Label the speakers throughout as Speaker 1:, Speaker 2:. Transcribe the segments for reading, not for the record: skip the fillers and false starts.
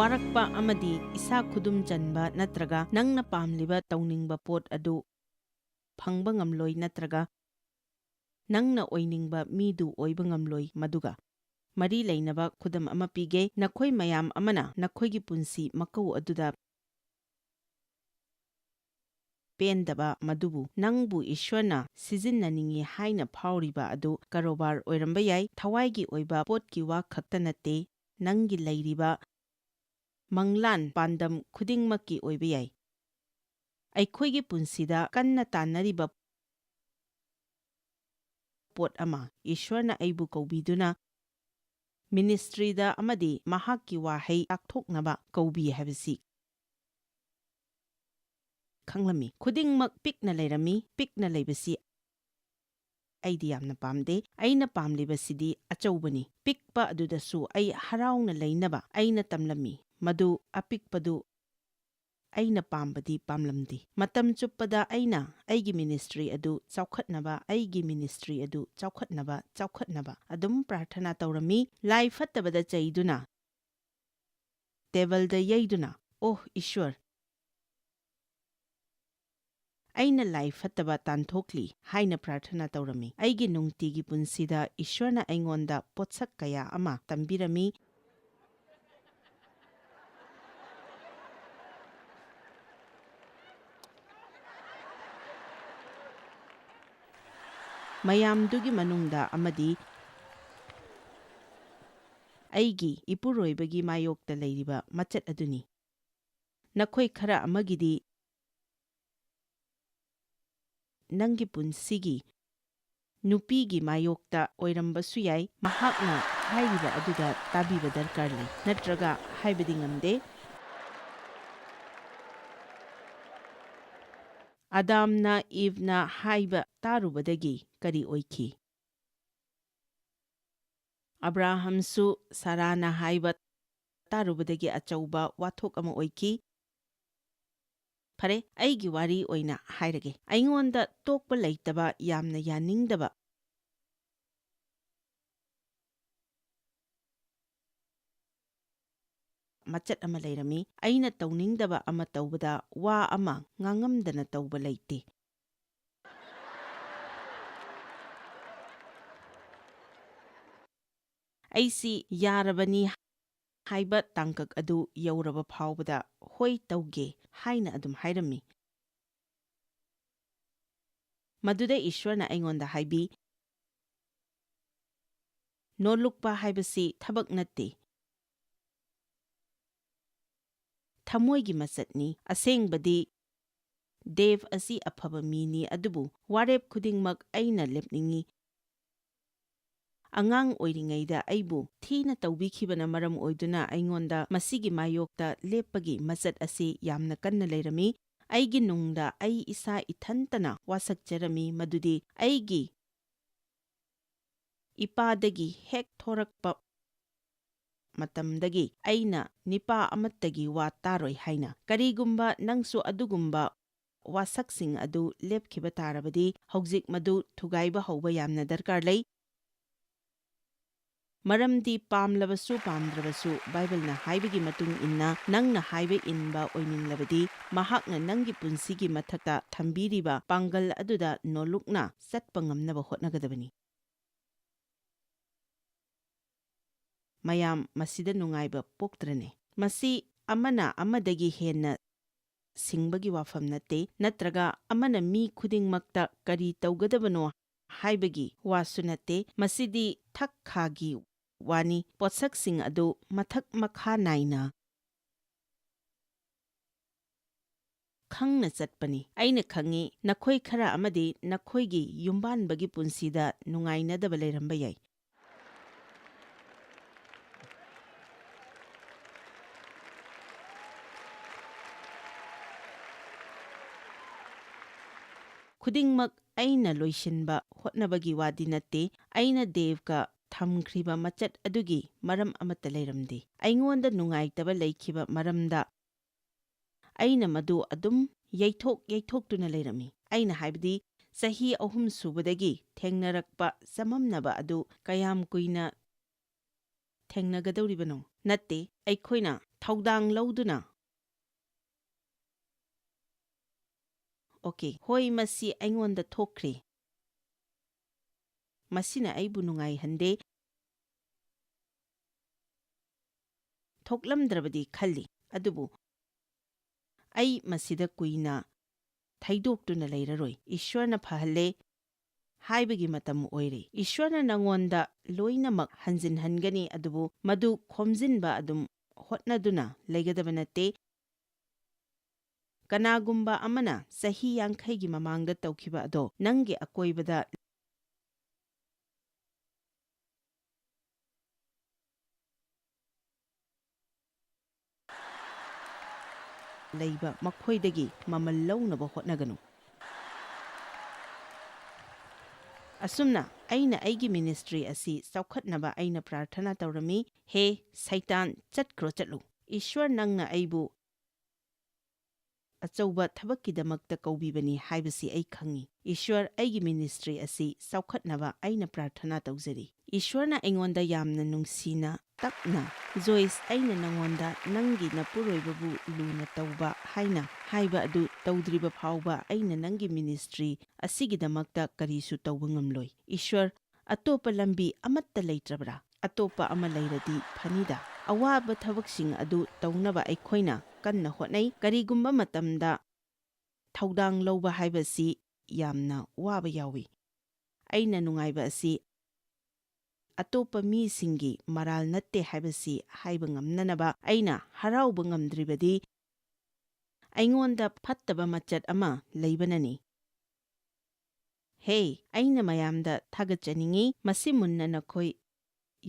Speaker 1: ꯋꯥꯔꯛꯄ ꯑꯃꯗꯤ ꯏꯁꯥ ꯈꯨꯗꯨꯝ ꯆꯟꯕ ꯅꯠꯇ꯭ꯔꯒ ꯅꯪꯅ ꯄꯥꯝꯂꯤꯕ ꯇꯧꯅꯤꯡꯕ ꯄꯣꯠ ꯑꯗꯨ ꯐꯪꯕ ꯉꯝꯂꯣꯏ ꯅꯠꯇ꯭ꯔꯒ ꯅꯪꯅ ꯑꯣꯏꯅꯤꯡꯕ ꯃꯤꯗꯨ ꯑꯣꯏꯕ ꯉꯝꯂꯣꯏ ꯃꯗꯨꯒ ꯃꯔꯤ ꯂꯩꯅꯕ ꯈꯨꯗꯝ ꯑꯃ ꯄꯤꯒꯦ ꯅꯈꯣꯏ ꯃꯌꯥꯝ ꯑꯃꯅ ꯅꯈꯣꯏꯒꯤ ꯄꯨꯟꯁꯤ ꯃꯀꯧ ꯑꯗꯨꯗ ꯄꯦꯟꯗꯕ ꯃꯗꯨꯕꯨ ꯅꯪꯕꯨ ꯏꯁ꯭ꯋꯔꯅ ꯁꯤꯖꯤꯟꯅꯅꯤꯡꯏ ꯍꯥꯏꯅ ꯐꯥꯎꯔꯤꯕ ꯑꯗꯨ ꯀꯔꯣꯕꯥꯔ ꯑꯣꯏꯔꯝꯕ ꯌꯥꯏ ꯊꯋꯥꯏꯒꯤ ꯑꯣꯏꯕ ꯄꯣꯠꯀꯤ ꯋꯥ ꯈꯛꯇ ꯅꯠꯇꯦ ꯅꯪꯒꯤ ꯂꯩꯔꯤꯕ ꯃꯪꯂꯥꯟ ꯄꯥꯟꯗꯝ ꯈꯨꯗꯤꯡꯃꯛꯀꯤ ꯑꯣꯏꯕ ꯌꯥꯏ ꯑꯩꯈꯣꯏꯒꯤ ꯄꯨꯟꯁꯤꯗ ꯀꯟꯅ ꯇꯥꯟꯅꯔꯤꯕ ꯄꯣꯠ ꯑꯃ ꯏꯁ꯭ꯋꯔꯅ ꯑꯩꯕꯨ ꯀꯧꯕꯤꯗꯨꯅ ꯃꯤꯅꯤꯁꯇ꯭ꯔꯤꯗ ꯑꯃꯗꯤ ꯃꯍꯥꯛꯀꯤ ꯋꯥꯍꯩ ꯇꯥꯛꯊꯣꯛꯅꯕ ꯀꯧꯕꯤ ꯍꯥꯏꯕꯁꯤ ꯈꯪꯂꯝꯃꯤ ꯈꯨꯗꯤꯡꯃꯛ ꯄꯤꯛꯅ ꯂꯩꯔꯝꯃꯤ ꯄꯤꯛꯅ ꯂꯩꯕꯁꯤ ꯑꯩꯗꯤ ꯌꯥꯝꯅ ꯄꯥꯝꯗꯦ ꯑꯩꯅ ꯄꯥꯝꯂꯤꯕꯁꯤꯗꯤ ꯑꯆꯧꯕꯅꯤ ꯄꯤꯛꯄ ꯑꯗꯨꯗꯁꯨ ꯑꯩ ꯍꯔꯥꯎꯅ ꯂꯩꯅꯕ ꯑꯩꯅ ꯇꯝꯂꯝꯃꯤ ꯃꯗꯨ ꯑꯄꯤꯛꯄꯗꯨ ꯑꯩꯅ ꯄꯥꯝꯕꯗꯤ ꯄꯥꯝꯂꯝꯗꯦ ꯃꯇꯝ ꯆꯨꯞꯄꯗ ꯑꯩꯅ ꯑꯩꯒꯤ ꯃꯤꯅꯤꯁꯇ꯭ꯔꯤ ꯑꯗꯨ ꯆꯥꯎꯈꯠꯅꯕ ꯑꯩꯒꯤ ꯃꯤꯅꯤꯁꯇ꯭ꯔꯤ ꯑꯗꯨ ꯆꯥꯎꯈꯠꯅꯕ ꯑꯗꯨꯝ ꯄ꯭ꯔꯥꯔꯊꯅꯥ ꯇꯧꯔꯝꯃꯤ ꯂꯥꯏ ꯐꯠꯇꯕꯗ ꯆꯩꯗꯨꯅ ꯇꯦꯕꯜꯗ ꯌꯩꯗꯨꯅ ꯑꯣꯍ ꯏꯁ꯭ꯋꯔ ꯑꯩꯅ ꯂꯥꯏ ꯐꯠꯇꯕ ꯇꯥꯟꯊꯣꯛꯂꯤ ꯍꯥꯏꯅ ꯄ꯭ꯔꯥꯔꯊꯅꯥ ꯇꯧꯔꯝꯃꯤ ꯑꯩꯒꯤ ꯅꯨꯡꯇꯤꯒꯤ ꯄꯨꯟꯁꯤꯗ ꯏꯁ꯭ꯋꯔꯅ ꯑꯩꯉꯣꯟꯗ ꯄꯣꯠꯁꯛ ꯀꯌꯥ ꯑꯃ ꯇꯝꯕꯤꯔꯝꯃꯤ ꯃꯌꯥꯝꯗꯨꯒꯤ ꯃꯅꯨꯡꯗ ꯑꯃꯗꯤ ꯑꯩꯒꯤ ꯏꯄꯨꯔꯣꯏꯕꯒꯤ ꯃꯥꯌꯣꯛꯇ ꯂꯩꯔꯤꯕ ꯃꯆꯠ ꯑꯗꯨꯅꯤ ꯅꯈꯣꯏ ꯈꯔ ꯑꯃꯒꯤꯗꯤ ꯅꯪꯒꯤ ꯄꯨꯟꯁꯤꯒꯤ ꯅꯨꯄꯤꯒꯤ ꯃꯥꯌꯣꯛꯇ ꯑꯣꯏꯔꯝꯕꯁꯨ ꯌꯥꯏ ꯃꯍꯥꯛꯅ ꯍꯥꯏꯔꯤꯕ ꯑꯗꯨꯗ ꯇꯥꯕꯤꯕ ꯗꯔꯀꯥꯔ ꯂꯩ ꯅꯠꯇ꯭ꯔꯒ ꯍꯥꯏꯕꯗꯤ ꯉꯝꯗꯦ ꯑꯗꯥꯝꯅ ꯏꯚꯅ ꯍꯥꯏꯕ ꯇꯥꯔꯨꯕꯗꯒꯤ ꯀꯔꯤ ꯑꯣꯏꯈꯤ ꯑꯕ꯭ꯔꯥꯍꯝꯁꯨ ꯁꯥꯔꯥꯅ ꯍꯥꯏꯕ ꯇꯥꯔꯨꯕꯗꯒꯤ ꯑꯆꯧꯕ ꯋꯥꯊꯣꯛ ꯑꯃ ꯑꯣꯏꯈꯤ ꯐꯔꯦ ꯑꯩꯒꯤ ꯋꯥꯔꯤ ꯑꯣꯏꯅ ꯍꯥꯏꯔꯒꯦ ꯑꯩꯉꯣꯟꯗ ꯇꯣꯛꯄ ꯂꯩꯇꯕ ꯌꯥꯝꯅ ꯌꯥꯅꯤꯡꯗꯕ ꯃꯆꯠ ꯑꯃ ꯂꯩꯔꯝꯃꯤ ꯑꯩꯅ ꯇꯧꯅꯤꯡꯗꯕ ꯑꯃ ꯇꯧꯕꯗ ꯋꯥ ꯑꯃ ꯉꯥꯡꯉꯝꯗꯅ ꯇꯧꯕ ꯂꯩꯇꯦ ꯑꯩꯁꯤ ꯌꯥꯔꯕꯅꯤ ꯍꯥꯏꯕ ꯇꯥꯡꯀꯛ ꯑꯗꯨ ꯌꯧꯔꯕ ꯐꯥꯎꯕꯗ ꯍꯣꯏ ꯇꯧꯒꯦ ꯍꯥꯏꯅ ꯑꯗꯨꯝ ꯍꯥꯏꯔꯝꯃꯤ ꯃꯗꯨꯗ ꯏꯁ꯭ꯋꯔꯅ ꯑꯩꯉꯣꯟꯗ ꯍꯥꯏꯕꯤ ꯅꯣꯜꯂꯨꯛꯄ ꯍꯥꯏꯕꯁꯤ ꯊꯕꯛ ꯅꯠꯇꯦ ꯊꯃꯣꯏꯒꯤ ꯃꯆꯠꯅꯤ ꯑꯁꯦꯡꯕꯗꯤ ꯗꯦꯚ ꯑꯁꯤ ꯑꯐꯕ ꯃꯤꯅꯤ ꯑꯗꯨꯕꯨ ꯋꯥꯔꯦꯞ ꯈꯨꯗꯤꯡꯃꯛ ꯑꯩꯅ ꯂꯦꯞꯅꯤꯡꯏ ꯑꯉꯥꯡ ꯑꯣꯏꯔꯤꯉꯩꯗ ꯑꯩꯕꯨ ꯊꯤꯅ ꯇꯧꯕꯤꯈꯤꯕꯅ ꯃꯔꯝ ꯑꯣꯏꯗꯨꯅ ꯑꯩꯉꯣꯟꯗ ꯃꯁꯤꯒꯤ ꯃꯥꯌꯣꯛꯇ ꯂꯦꯞꯄꯒꯤ ꯃꯆꯠ ꯑꯁꯤ ꯌꯥꯝꯅ ꯀꯟꯅ ꯂꯩꯔꯝꯃꯤ ꯑꯩꯒꯤ ꯅꯨꯡꯗ ꯑꯩ ꯏꯁꯥ ꯏꯊꯟꯇꯅ ꯋꯥꯁꯛꯆꯔꯝꯃꯤ ꯃꯗꯨꯗꯤ ꯑꯩꯒꯤ ꯏꯄꯥꯗꯒꯤ ꯍꯦꯛ ꯊꯣꯔꯛꯄ ꯃꯇꯝꯗꯒꯤ ꯑꯩꯅ ꯅꯤꯄꯥ ꯑꯃꯠꯇꯒꯤ ꯋꯥ ꯇꯥꯔꯣꯏ ꯍꯥꯏꯅ ꯀꯔꯤꯒꯨꯝꯕ ꯅꯪꯁꯨ ꯑꯗꯨꯒꯨꯝꯕ ꯋꯥꯁꯛꯁꯤꯡ ꯑꯗꯨ ꯂꯦꯞꯈꯤꯕ ꯇꯥꯔꯕꯗꯤ ꯍꯧꯖꯤꯛ ꯃꯗꯨ ꯊꯨꯒꯥꯏꯕ ꯍꯧꯕ ꯌꯥꯝꯅ ꯗꯔꯀꯥꯔ ꯂꯩ ꯃꯔꯝꯗꯤ ꯄꯥꯝꯂꯕꯁꯨ ꯄꯥꯝꯗ꯭ꯔꯕꯁꯨ ꯕꯥꯏꯕꯜꯅ ꯍꯥꯏꯕꯒꯤ ꯃꯇꯨꯡ ꯏꯟꯅ ꯅꯪꯅ ꯍꯥꯏꯕ ꯏꯟꯕ ꯑꯣꯏꯅꯤꯡꯂꯕꯗꯤ ꯃꯍꯥꯛꯅ ꯅꯪꯒꯤ ꯄꯨꯟꯁꯤꯒꯤ ꯃꯊꯛꯇ ꯊꯝꯕꯤꯔꯤꯕ ꯄꯥꯡꯒꯜ ꯑꯗꯨꯗ ꯅꯣꯜꯂꯨꯛꯅ ꯆꯠꯄ ꯉꯝꯅꯕ ꯍꯣꯠꯅꯒꯗꯕꯅꯤ ꯃꯌꯥꯝ ꯃꯁꯤꯗ ꯅꯨꯡꯉꯥꯏꯕ ꯄꯣꯛꯇ꯭ꯔꯅꯦ ꯃꯁꯤ ꯑꯃꯅ ꯑꯃꯗꯒꯤ ꯍꯦꯟꯅ ꯁꯤꯡꯕꯒꯤ ꯋꯥꯐꯝ ꯅꯠꯇꯦ ꯅꯠꯇ꯭ꯔꯒ ꯑꯃꯅ ꯃꯤ ꯈꯨꯗꯤꯡꯃꯛꯇ ꯀꯔꯤ ꯇꯧꯒꯗꯕꯅꯣ ꯍꯥꯏꯕꯒꯤ ꯋꯥꯁꯨ ꯅꯠꯇꯦ ꯃꯁꯤꯗꯤ ꯊꯛ ꯈꯥꯒꯤ ꯋꯥꯅꯤ ꯄꯣꯠꯁꯛꯁꯤꯡ ꯑꯗꯨ ꯃꯊꯛ ꯃꯈꯥ ꯅꯥꯏꯅ ꯈꯪꯅ ꯆꯠꯄꯅꯤ ꯑꯩꯅ ꯈꯪꯏ ꯅꯈꯣꯏ ꯈꯔ ꯑꯃꯗꯤ ꯅꯈꯣꯏꯒꯤ ꯌꯨꯝꯕꯥꯟꯕꯒꯤ ꯄꯨꯟꯁꯤꯗ ꯅꯨꯡꯉꯥꯏꯅꯗꯕ ꯂꯩꯔꯝꯕ ꯌꯥꯏ ꯈꯨꯗꯤꯡꯃꯛ ꯑꯩꯅ ꯂꯣꯏꯁꯤꯟꯕ ꯍꯣꯠꯅꯕꯒꯤ ꯋꯥꯗꯤ ꯅꯠꯇꯦ ꯑꯩꯅ ꯗꯦꯚꯀ ꯊꯝꯈ꯭ꯔꯤꯕ ꯃꯆꯠ ꯑꯗꯨꯒꯤ ꯃꯔꯝ ꯑꯃꯠꯇ ꯂꯩꯔꯝꯗꯦ ꯑꯩꯉꯣꯟꯗ ꯅꯨꯡꯉꯥꯏꯇꯕ ꯂꯩꯈꯤꯕ ꯃꯔꯝꯗ ꯑꯩꯅ ꯃꯗꯨ ꯑꯗꯨꯝ ꯌꯩꯊꯣꯛꯇꯨꯅ ꯂꯩꯔꯝꯃꯤ ꯑꯩꯅ ꯍꯥꯏꯕꯗꯤ ꯆꯍꯤ 3 ꯁꯨꯕꯗꯒꯤ ꯊꯦꯡꯅꯔꯛꯄ ꯆꯃꯝꯅꯕ ꯑꯗꯨ ꯀꯌꯥꯝ ꯀꯨꯏꯅ ꯊꯦꯡꯅꯒꯗꯧꯔꯤꯕꯅꯣ ꯅꯠꯇꯦ ꯑꯩꯈꯣꯏꯅ ꯊꯧꯗꯥꯡ ꯂꯧꯗꯨꯅ ꯑꯣꯀꯦ, ꯍꯣꯏ, ꯃꯁꯤ ꯑꯩꯉꯣꯟꯗ ꯊꯣꯛꯈ꯭ꯔꯦ, ꯃꯁꯤꯅ ꯑꯩꯕꯨ ꯅꯨꯡꯉꯥꯏꯍꯟꯗꯦ, ꯊꯣꯛꯂꯝꯗ꯭ꯔꯕꯗꯤ ꯈꯜꯂꯤ, ꯑꯗꯨꯕꯨ ꯑꯩ ꯃꯁꯤꯗ ꯀꯨꯏꯅ ꯊꯩꯗꯣꯛꯇꯨꯅ ꯂꯩꯔꯔꯣꯏ꯫ ꯏꯁ꯭ꯋꯔꯅ ꯐꯍꯜꯂꯦ ꯍꯥꯏꯕꯒꯤ ꯃꯇꯝ ꯑꯣꯏꯔꯦ꯫ ꯏꯁ꯭ꯋꯔꯅ ꯅꯉꯣꯟꯗ ꯂꯣꯏꯅꯃꯛ ꯍꯟꯖꯤꯟꯍꯟꯒꯅꯤ, ꯑꯗꯨꯕꯨ ꯃꯗꯨ ꯈꯣꯝꯖꯤꯟꯕ ꯑꯗꯨꯝ ꯍꯣꯠꯅꯗꯨꯅ ꯂꯩꯒꯗꯕ ꯅꯠꯇꯦ꯫ ꯀꯅꯥꯒꯨꯝꯕ ꯑꯃꯅ ꯆꯍꯤ 50ꯒꯤ ꯃꯃꯥꯡꯗ ꯇꯧꯈꯤꯕ ꯑꯗꯣ ꯅꯪꯒꯤ ꯑꯀꯣꯏꯕꯗ ꯂꯩꯕ ꯃꯈꯣꯏꯗꯒꯤ ꯃꯃꯜ ꯂꯧꯅꯕ ꯍꯣꯠꯅꯒꯅꯨ꯫ ꯑꯁꯨꯝꯅ ꯑꯩꯅ ꯑꯩꯒꯤ ꯃꯤꯅꯤꯁꯇ꯭ꯔꯤ ꯑꯁꯤ ꯆꯥꯎꯈꯠꯅꯕ ꯑꯩꯅ ꯄ꯭ꯔꯥꯔꯊꯅꯥ ꯇꯧꯔꯝꯃꯤ꯫ ꯍꯦ ꯁꯩꯇꯥꯟ, ꯆꯠꯈ꯭ꯔꯣ ꯆꯠꯂꯨ꯫ ꯏꯁ꯭ꯋꯔ ꯅꯪꯅ ꯑꯩꯕꯨ ꯑꯆꯧꯕ ꯊꯕꯛꯀꯤꯗꯃꯛꯇ ꯀꯧꯕꯤꯕꯅꯤ ꯍꯥꯏꯕꯁꯤ ꯑꯩ ꯈꯪꯏ꯫ ꯏꯁ꯭ꯋꯔ, ꯑꯩꯒꯤ ꯃꯤꯅꯤꯁꯇ꯭ꯔꯤ ꯑꯁꯤ ꯆꯥꯎꯈꯠꯅꯕ ꯑꯩꯅ ꯄ꯭ꯔꯥꯔꯊꯅꯥ ꯇꯧꯖꯔꯤ꯫ ꯏꯁ꯭ꯋꯔꯅ ꯑꯩꯉꯣꯟꯗ ꯌꯥꯝꯅ ꯅꯨꯡꯁꯤꯅ ꯇꯞꯅ, ꯖꯣꯏꯁ, ꯑꯩꯅ ꯅꯉꯣꯟꯗ ꯅꯪꯒꯤ ꯅꯄꯨꯔꯣꯏꯕꯕꯨ ꯂꯨꯅ ꯇꯧꯕ ꯍꯥꯏꯅ ꯍꯥꯏꯕ ꯑꯗꯨ ꯇꯧꯗ꯭ꯔꯤꯕ ꯐꯥꯎꯕ ꯑꯩꯅ ꯅꯪꯒꯤ ꯃꯤꯅꯤꯁꯇ꯭ꯔꯤ ꯑꯁꯤꯒꯤꯗꯃꯛꯇ ꯀꯔꯤꯁꯨ ꯇꯧꯕ ꯉꯝꯂꯣꯏ꯫ ꯏꯁ꯭ꯋꯔ, ꯑꯇꯣꯞꯄ ꯂꯝꯕꯤ ꯑꯃꯠꯇ ꯂꯩꯇ꯭ꯔꯕ꯭ꯔꯥ? ꯑꯇꯣꯞꯄ ꯑꯃ ꯂꯩꯔꯗꯤ ꯐꯅꯤꯗ꯫ ꯑꯋꯥꯕ ꯊꯕꯛꯁꯤꯡ ꯑꯗꯨ ꯇꯧꯅꯕ ꯑꯩꯈꯣꯏꯅ ꯀꯟꯅ ꯍꯣꯠꯅꯩ꯫ ꯀꯔꯤꯒꯨꯝꯕ ꯃꯇꯝꯗ ꯊꯧꯗꯥꯡ ꯂꯧꯕ ꯍꯥꯏꯕꯁꯤ ꯌꯥꯝꯅ ꯋꯥꯕ ꯌꯥꯎꯏ꯫ ꯑꯩꯅ ꯅꯨꯡꯉꯥꯏꯕ ꯑꯁꯤ ꯑꯇꯣꯞꯄ ꯃꯤꯁꯤꯡꯒꯤ ꯃꯔꯥꯜ ꯅꯠꯇꯦ ꯍꯥꯏꯕꯁꯤ ꯍꯥꯏꯕ ꯉꯝꯅꯅꯕ ꯑꯩꯅ ꯍꯔꯥꯎꯕ ꯉꯝꯗ꯭ꯔꯤꯕꯗꯤ ꯑꯩꯉꯣꯟꯗ ꯐꯠꯇꯕ ꯃꯆꯠ ꯑꯃ ꯂꯩꯕꯅꯅꯤ꯫ ꯍꯦ, ꯑꯩꯅ ꯃꯌꯥꯝꯗ ꯊꯥꯒꯠꯆꯅꯤꯡꯉꯤ, ꯃꯁꯤ ꯃꯨꯟꯅ ꯅꯈꯣꯏ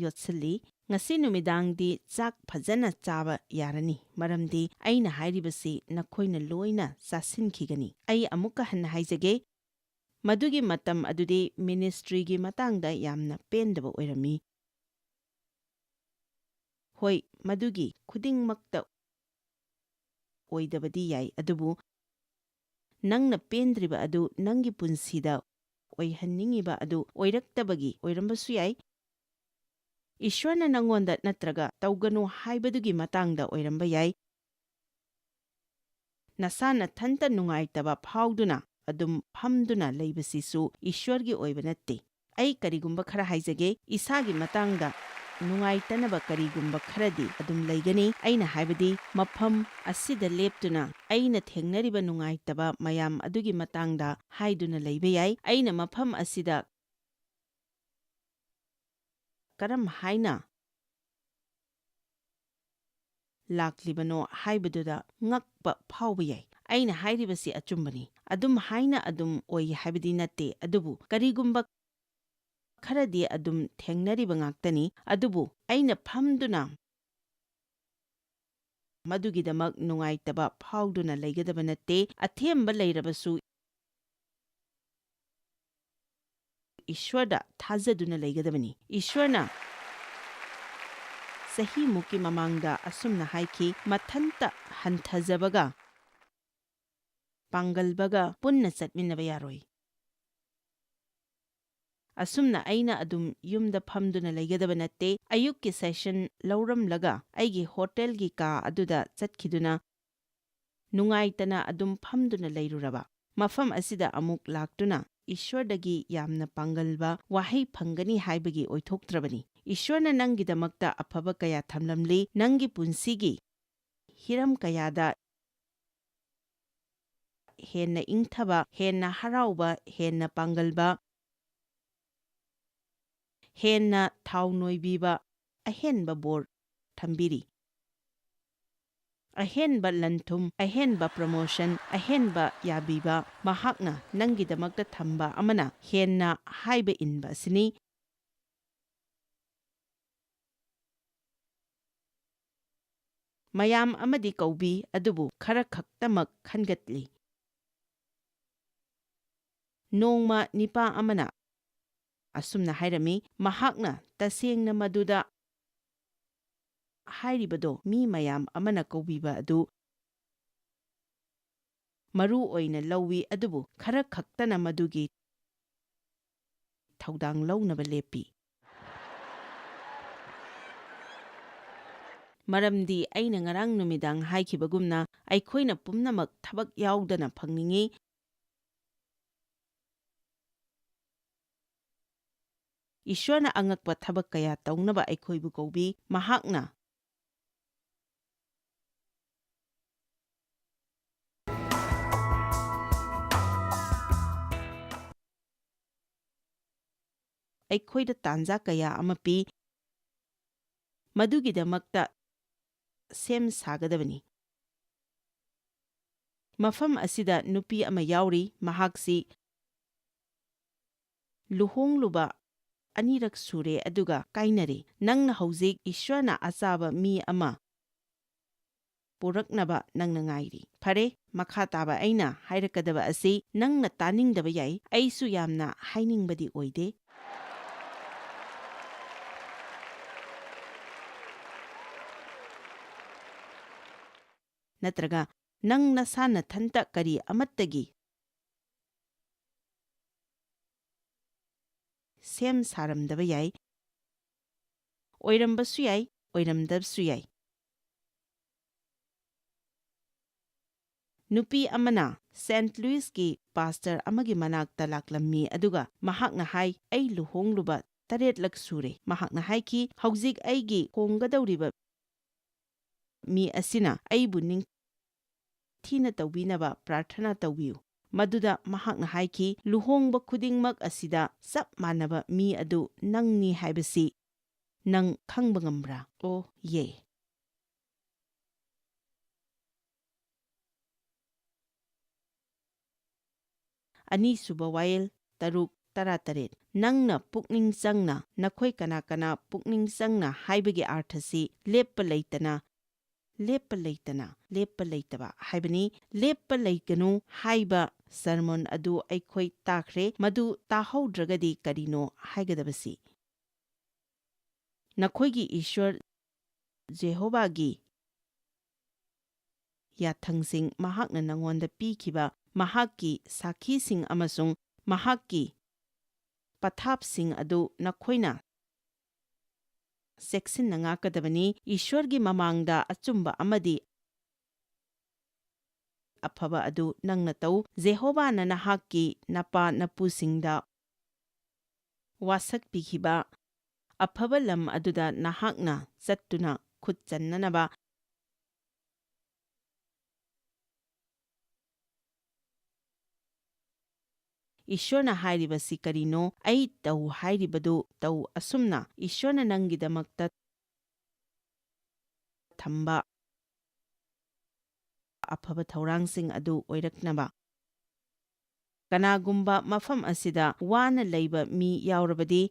Speaker 1: ꯌꯣꯠꯁꯤꯜꯂꯤ꯫ ꯉꯁꯤ ꯅꯨꯃꯤꯗꯥꯡꯗꯤ ꯆꯥꯛ ꯐꯖꯅ ꯆꯥꯕ ꯌꯥꯔꯅꯤ, ꯃꯔꯝꯗꯤ ꯑꯩꯅ ꯍꯥꯏꯔꯤꯕꯁꯤ ꯅꯈꯣꯏꯅ ꯂꯣꯏꯅ ꯆꯥꯁꯤꯟꯈꯤꯒꯅꯤ꯫ ꯑꯩ ꯑꯃꯨꯛꯀ ꯍꯟꯅ ꯍꯥꯏꯖꯒꯦ, ꯃꯗꯨꯒꯤ ꯃꯇꯝ ꯑꯗꯨꯗꯤ ꯃꯤꯅꯤꯁꯇ꯭ꯔꯤꯒꯤ ꯃꯇꯥꯡꯗ ꯌꯥꯝꯅ ꯄꯦꯟꯗꯕ ꯑꯣꯏꯔꯝꯃꯤ꯫ ꯍꯣꯏ, ꯃꯗꯨꯒꯤ ꯈꯨꯗꯤꯡꯃꯛꯇ ꯑꯣꯏꯗꯕꯗꯤ ꯌꯥꯏ, ꯑꯗꯨꯕꯨ ꯅꯪꯅ ꯄꯦꯟꯗ꯭ꯔꯤꯕ ꯑꯗꯨ ꯅꯪꯒꯤ ꯄꯨꯟꯁꯤꯗ ꯑꯣꯏꯍꯟꯅꯤꯡꯉꯤꯕ ꯑꯗꯨ ꯑꯣꯏꯔꯛꯇꯕꯒꯤ ꯑꯣꯏꯔꯝꯕꯁꯨ ꯌꯥꯏ꯫ ꯏꯁ꯭ꯋꯔꯅ ꯅꯉꯣꯟꯗ ꯅꯠꯇ꯭ꯔꯒ ꯇꯧꯒꯅꯨ ꯍꯥꯏꯕꯗꯨꯒꯤ ꯃꯇꯥꯡꯗ ꯑꯣꯏꯔꯝꯕ ꯌꯥꯏ꯫ ꯅꯁꯥ ꯅꯊꯟꯇ ꯅꯨꯡꯉꯥꯏꯇꯕ ꯐꯥꯎꯗꯨꯅ ꯑꯗꯨꯝ ꯐꯝꯗꯨꯅ ꯂꯩꯕꯁꯤꯁꯨ ꯏꯁ꯭ꯋꯔꯒꯤ ꯑꯣꯏꯕ ꯅꯠꯇꯦ꯫ ꯑꯩ ꯀꯔꯤꯒꯨꯝꯕ ꯈꯔ ꯍꯥꯏꯖꯒꯦ, ꯏꯁꯥꯒꯤ ꯃꯇꯥꯡꯗ ꯅꯨꯡꯉꯥꯏꯇꯅꯕ ꯀꯔꯤꯒꯨꯝꯕ ꯈꯔꯗꯤ ꯑꯗꯨꯝ ꯂꯩꯒꯅꯤ꯫ ꯑꯩꯅ ꯍꯥꯏꯕꯗꯤ ꯃꯐꯝ ꯑꯁꯤꯗ ꯂꯦꯞꯇꯨꯅ ꯑꯩꯅ ꯊꯦꯡꯅꯔꯤꯕ ꯅꯨꯡꯉꯥꯏꯇꯕ ꯃꯌꯥꯝ ꯑꯗꯨꯒꯤ ꯃꯇꯥꯡꯗ ꯍꯥꯏꯗꯨꯅ ꯂꯩꯕ ꯌꯥꯏ꯫ ꯑꯩꯅ ꯃꯐꯝ ꯑꯁꯤꯗ ꯀꯔꯝ ꯍꯥꯏꯅ ꯂꯥꯛꯂꯤꯕꯅꯣ ꯍꯥꯏꯕꯗꯨꯗ ꯉꯛꯄ ꯐꯥꯎꯕ ꯌꯥꯏ꯫ ꯑꯩꯅ ꯍꯥꯏꯔꯤꯕꯁꯤ ꯑꯆꯨꯝꯕꯅꯤ꯫ ꯑꯗꯨꯝ ꯍꯥꯏꯅ ꯑꯗꯨꯝ ꯑꯣꯏ ꯍꯥꯏꯕꯗꯤ ꯅꯠꯇꯦ, ꯑꯗꯨꯕꯨ ꯀꯔꯤꯒꯨꯝꯕ ꯈꯔꯗꯤ ꯑꯗꯨꯝ ꯊꯦꯡꯅꯔꯤꯕ ꯉꯥꯛꯇꯅꯤ꯫ ꯑꯗꯨꯕꯨ ꯑꯩꯅ ꯐꯝꯗꯨꯅ ꯃꯗꯨꯒꯤꯗꯃꯛ ꯅꯨꯡꯉꯥꯏꯇꯕ ꯐꯥꯎꯗꯨꯅ ꯂꯩꯒꯗꯕ ꯅꯠꯇꯦ꯫ ꯑꯊꯦꯝꯕ ꯂꯩꯔꯕꯁꯨ ꯏꯁ꯭ꯋꯔꯗ ꯊꯥꯖꯗꯨꯅ ꯂꯩꯒꯗꯕꯅꯤ꯫ ꯏꯁ꯭ꯋꯔꯅ ꯆꯍꯤꯃꯨꯛꯀꯤ ꯃꯃꯥꯡꯗ ꯑꯁꯨꯝꯅ ꯍꯥꯏꯈꯤ, ꯃꯊꯟꯇ ꯍꯟꯊꯖꯕꯒ ꯄꯥꯡꯒꯜꯕꯒ ꯄꯨꯟꯅ ꯆꯠꯃꯤꯟꯅꯕ ꯌꯥꯔꯣꯏ꯫ ꯑꯁꯨꯝꯅ ꯑꯩꯅ ꯑꯗꯨꯝ ꯌꯨꯝꯗ ꯐꯝꯗꯨꯅ ꯂꯩꯒꯗꯕ ꯅꯠꯇꯦ꯫ ꯑꯌꯨꯛꯀꯤ ꯁꯦꯁꯟ ꯂꯧꯔꯝꯂꯒ ꯑꯩꯒꯤ ꯍꯣꯇꯦꯜꯒꯤ ꯀꯥ ꯑꯗꯨꯗ ꯆꯠꯈꯤꯗꯨꯅ ꯅꯨꯡꯉꯥꯏꯇꯅ ꯑꯗꯨꯝ ꯐꯝꯗꯨꯅ ꯂꯩꯔꯨꯔꯕ ꯃꯐꯝ ꯑꯁꯤꯗ ꯑꯃꯨꯛ ꯂꯥꯛꯇꯨꯅ ꯏꯁ꯭ꯋꯔꯗꯒꯤ ꯌꯥꯝꯅ ꯄꯥꯡꯒꯜꯕ ꯋꯥꯍꯩ ꯐꯪꯒꯅꯤ ꯍꯥꯏꯕꯒꯤ ꯑꯣꯏꯊꯣꯛꯇ꯭ꯔꯕꯅꯤ꯫ ꯏꯁ꯭ꯋꯔꯅ ꯅꯪꯒꯤꯗꯃꯛꯇ ꯑꯐꯕ ꯀꯌꯥ ꯊꯝꯂꯝꯂꯤ꯫ ꯅꯪꯒꯤ ꯄꯨꯟꯁꯤꯒꯤ ꯍꯤꯔꯝ ꯀꯌꯥꯗ ꯍꯦꯟꯅ ꯏꯪꯊꯕ, ꯍꯦꯟꯅ ꯍꯔꯥꯎꯕ, ꯍꯦꯟꯅ ꯄꯥꯡꯒꯜꯕ, ꯍꯦꯟꯅ ꯊꯥꯎ ꯅꯣꯏꯕꯤꯕ ꯑꯍꯦꯟꯕ ꯕꯣꯔ ꯊꯝꯕꯤꯔꯤ꯫ ꯑꯍꯦꯟꯕ ꯂꯟ-ꯊꯨꯝ, ꯑꯍꯦꯟꯕ ꯄ꯭ꯔꯃꯣꯁꯟ, ꯑꯍꯦꯟꯕ ꯌꯥꯕꯤꯕ ꯃꯍꯥꯛꯅ ꯅꯪꯒꯤꯗꯃꯛꯇ ꯊꯝꯕ ꯑꯃꯅ ꯍꯦꯟꯅ ꯍꯥꯏꯕ ꯏꯟꯕ ꯑꯁꯤꯅꯤ꯫ ꯃꯌꯥꯝ ꯑꯃꯗꯤ ꯀꯧꯕꯤ, ꯑꯗꯨꯕꯨ ꯈꯔ ꯈꯛꯇꯃꯛ ꯈꯟꯒꯠꯂꯤ꯫ ꯅꯣꯡꯃ ꯅꯤꯄꯥ ꯑꯃꯅ ꯑꯁꯨꯝꯅ ꯍꯥꯏꯔꯝꯃꯤ, ꯃꯍꯥꯛꯅ ꯇꯁꯦꯡꯅ ꯃꯗꯨꯗ ꯍꯥꯏꯔꯤꯕꯗꯣ ꯃꯤ ꯃꯌꯥꯝ ꯑꯃꯅ ꯀꯧꯕꯤꯕ ꯑꯗꯨ ꯃꯔꯨ ꯑꯣꯏꯅ ꯂꯧꯏ, ꯑꯗꯨꯕꯨ ꯈꯔ ꯈꯛꯇꯅ ꯃꯗꯨꯒꯤ ꯊꯧꯗꯥꯡ ꯂꯧꯅꯕ ꯂꯦꯞꯄꯤ꯫ ꯃꯔꯝꯗꯤ ꯑꯩꯅ ꯉꯔꯥꯡ ꯅꯨꯃꯤꯗꯥꯡ ꯍꯥꯏꯈꯤꯕꯒꯨꯝꯅ ꯑꯩꯈꯣꯏꯅ ꯄꯨꯝꯅꯃꯛ ꯊꯕꯛ ꯌꯥꯎꯗꯅ ꯐꯪꯅꯤꯡꯉꯤ꯫ ꯏꯁ꯭ꯋꯔꯅ ꯑꯉꯛꯄ ꯊꯕꯛ ꯀꯌꯥ ꯇꯧꯅꯕ ꯑꯩꯈꯣꯏꯕꯨ ꯀꯧꯕꯤ꯫ ꯃꯍꯥꯛꯅ ꯑꯩꯈꯣꯏꯗ ꯇꯥꯟꯖꯥ ꯀꯌꯥ ꯑꯃ ꯄꯤ, ꯃꯗꯨꯒꯤꯗꯃꯛꯇ ꯁꯦꯝ ꯁꯥꯒꯗꯕꯅꯤ꯫ ꯃꯐꯝ ꯑꯁꯤꯗ ꯅꯨꯄꯤ ꯑꯃ ꯌꯥꯎꯔꯤ, ꯃꯍꯥꯛꯁꯤ ꯂꯨꯍꯣꯡꯂꯨꯕ ꯑꯅꯤꯔꯛ ꯁꯨꯔꯦ ꯑꯗꯨꯒ ꯀꯥꯏꯅꯔꯦ꯫ ꯅꯪꯅ ꯍꯧꯖꯤꯛ ꯏꯁ꯭ꯋꯔꯅ ꯑꯆꯥꯕ ꯃꯤ ꯑꯃ ꯄꯨꯔꯛꯅꯕ ꯅꯪꯅ ꯉꯥꯏꯔꯤ꯫ ꯐꯔꯦ, ꯃꯈꯥ ꯇꯥꯕ ꯑꯩꯅ ꯍꯥꯏꯔꯛꯀꯗꯕ ꯑꯁꯤ ꯅꯪꯅ ꯇꯥꯅꯤꯡꯗꯕ ꯌꯥꯏ, ꯑꯩꯁꯨ ꯌꯥꯝꯅ ꯍꯥꯏꯅꯤꯡꯕꯗꯤ ꯑꯣꯏꯗꯦ꯫ ꯅꯠꯇ꯭ꯔꯒ ꯅꯪ ꯅꯁꯥ ꯅꯊꯟꯇ ꯀꯔꯤ ꯑꯃꯠꯇꯒꯤ ꯁꯦꯝ ꯁꯥꯔꯝꯗꯕ ꯌꯥꯏ, ꯑꯣꯏꯔꯝꯕꯁꯨ ꯌꯥꯏ, ꯑꯣꯏꯔꯝꯗꯕꯁꯨ ꯌꯥꯏ꯫ ꯅꯨꯄꯤ ꯑꯃꯅ ꯁꯦꯟꯠ ꯂꯨꯏꯁꯀꯤ ꯄꯥꯁꯇꯔ ꯑꯃꯒꯤ ꯃꯅꯥꯛꯇ ꯂꯥꯛꯂꯝꯃꯤ ꯑꯗꯨꯒ ꯃꯍꯥꯛꯅ ꯍꯥꯏ, ꯑꯩ ꯂꯨꯍꯣꯡꯂꯨꯕ 7ꯂꯛ ꯁꯨꯔꯦ꯫ ꯃꯍꯥꯛꯅ ꯍꯥꯏꯈꯤ, ꯍꯧꯖꯤꯛ ꯑꯩꯒꯤ ꯍꯣꯡꯒꯗꯧꯔꯤꯕ ꯃꯤ ꯑꯁꯤꯅ ꯑꯩꯕꯨ ꯅꯤꯡꯊꯤꯅ ꯇꯧꯕꯤꯅꯕ ꯄ꯭ꯔꯥꯔꯊꯅꯥ ꯇꯧꯕꯤꯌꯨ꯫ ꯃꯗꯨꯗ ꯃꯍꯥꯛꯅ ꯍꯥꯏꯈꯤ, ꯂꯨꯍꯣꯡꯕ ꯈꯨꯗꯤꯡꯃꯛ ꯑꯁꯤꯗ ꯆꯞ ꯃꯥꯟꯅꯕ ꯃꯤ ꯑꯗꯨ ꯅꯪꯅꯤ ꯍꯥꯏꯕꯁꯤ ꯅꯪ ꯈꯪꯕ ꯉꯝꯕ꯭ꯔꯥ? ꯑꯣ ꯌꯦ꯫ ꯑꯅꯤꯁꯨꯕ ꯋꯥꯌꯦꯜ 6:18 ꯅꯪꯅ ꯄꯨꯛꯅꯤꯡ ꯆꯪꯅ, ꯅꯈꯣꯏ ꯀꯅꯥ ꯀꯅꯥ ꯄꯨꯛꯅꯤꯡ ꯆꯪꯅ ꯍꯥꯏꯕꯒꯤ ꯑꯥꯔꯊꯁꯤ ꯂꯦꯞꯄ ꯂꯩꯇꯅ, ꯂꯦꯞꯄ ꯂꯩꯇꯅ, ꯂꯦꯞꯄ ꯂꯩꯇꯕ ꯍꯥꯏꯕꯅꯤ꯫ ꯂꯦꯞꯄ ꯂꯩꯒꯅꯨ ꯍꯥꯏꯕ ꯁꯔꯃꯣꯟ ꯑꯗꯨ ꯑꯩꯈꯣꯏ ꯇꯥꯈ꯭ꯔꯦ, ꯃꯗꯨ ꯇꯥꯍꯧꯗ꯭ꯔꯒꯗꯤ ꯀꯔꯤꯅꯣ ꯍꯥꯏꯒꯗꯕꯁꯤ? ꯅꯈꯣꯏꯒꯤ ꯏꯁ꯭ꯋꯔ ꯖꯦꯍꯣꯚꯥꯒꯤ ꯌꯥꯊꯪꯁꯤꯡ, ꯃꯍꯥꯛꯅ ꯅꯉꯣꯟꯗ ꯄꯤꯈꯤꯕ ꯃꯍꯥꯛꯀꯤ ꯁꯥꯈꯤꯁꯤꯡ ꯑꯃꯁꯨꯡ ꯃꯍꯥꯛꯀꯤ ꯄꯊꯥꯞꯁꯤꯡ ꯑꯗꯨ ꯅꯈꯣꯏꯅ ꯆꯦꯛꯁꯤꯟꯅ ꯉꯥꯛꯀꯗꯕꯅꯤ꯫ ꯏꯁ꯭ꯋꯔꯒꯤ ꯃꯃꯥꯡꯗ ꯑꯆꯨꯝꯕ ꯑꯃꯗꯤ ꯑꯐꯕ ꯑꯗꯨ ꯅꯪꯅ ꯇꯧ꯫ ꯖꯦꯍꯣꯚꯥꯅ ꯅꯍꯥꯛꯀꯤ ꯅꯄꯥ ꯅꯄꯨꯁꯤꯡꯗ ꯋꯥꯁꯛ ꯄꯤꯈꯤꯕ ꯑꯐꯕ ꯂꯝ ꯑꯗꯨꯗ ꯅꯍꯥꯛꯅ ꯆꯠꯇꯨꯅ ꯈꯨꯠ ꯆꯟꯅꯅꯕ ꯏꯁ꯭ꯋꯔꯅ ꯍꯥꯏꯔꯤꯕꯁꯤ ꯀꯔꯤꯅꯣ? ꯑꯩ ꯇꯧ ꯍꯥꯏꯔꯤꯕꯗꯨ ꯇꯧ, ꯑꯁꯨꯝꯅ ꯏꯁ꯭ꯋꯔꯅ ꯅꯪꯒꯤꯗꯃꯛꯇ ꯊꯝꯕ ꯑꯐꯕ ꯊꯧꯔꯥꯡꯁꯤꯡ ꯑꯗꯨ ꯑꯣꯏꯔꯛꯅꯕ꯫ ꯀꯅꯥꯒꯨꯝꯕ ꯃꯐꯝ ꯑꯁꯤꯗ ꯋꯥꯅ ꯂꯩꯕ ꯃꯤ ꯌꯥꯎꯔꯕꯗꯤ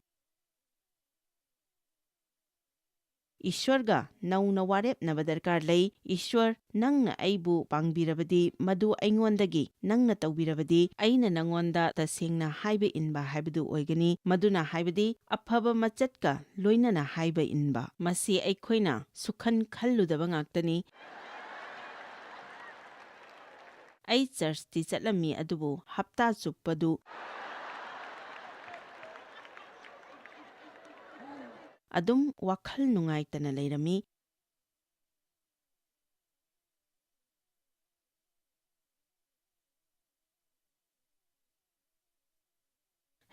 Speaker 1: ꯏꯁ꯭ꯋꯔꯒ ꯅꯧꯅ ꯋꯥꯔꯦꯞꯅꯕ ꯗꯔꯀꯥꯔ ꯂꯩ꯫ ꯏꯁ꯭ꯋꯔ, ꯅꯪꯅ ꯑꯩꯕꯨ ꯄꯥꯡꯕꯤꯔꯕꯗꯤ, ꯃꯗꯨ ꯑꯩꯉꯣꯟꯗꯒꯤ ꯅꯪꯅ ꯇꯧꯕꯤꯔꯕꯗꯤ, ꯑꯩꯅ ꯅꯉꯣꯟꯗ ꯇꯁꯦꯡꯅ ꯍꯥꯏꯕ ꯏꯟꯕ ꯍꯥꯏꯕꯗꯨ ꯑꯣꯏꯒꯅꯤ, ꯃꯗꯨꯅ ꯍꯥꯏꯕꯗꯤ ꯑꯐꯕ ꯃꯆꯠꯀ ꯂꯣꯏꯅꯅ ꯍꯥꯏꯕ ꯏꯟꯕ꯫ ꯃꯁꯤ ꯑꯩꯈꯣꯏꯅ ꯁꯨꯛꯈꯟ ꯈꯜꯂꯨꯗꯕ ꯉꯥꯛꯇꯅꯤ꯫ ꯑꯩ ꯆꯔꯆꯇꯤ ꯆꯠꯂꯝꯃꯤ ꯑꯗꯨꯕꯨ ꯍꯞꯇꯥ ꯆꯨꯞꯄꯗꯨ ꯑꯗꯨꯝ ꯋꯥꯈꯜ ꯅꯨꯡꯉꯥꯏꯇꯅ ꯂꯩꯔꯝꯃꯤ꯫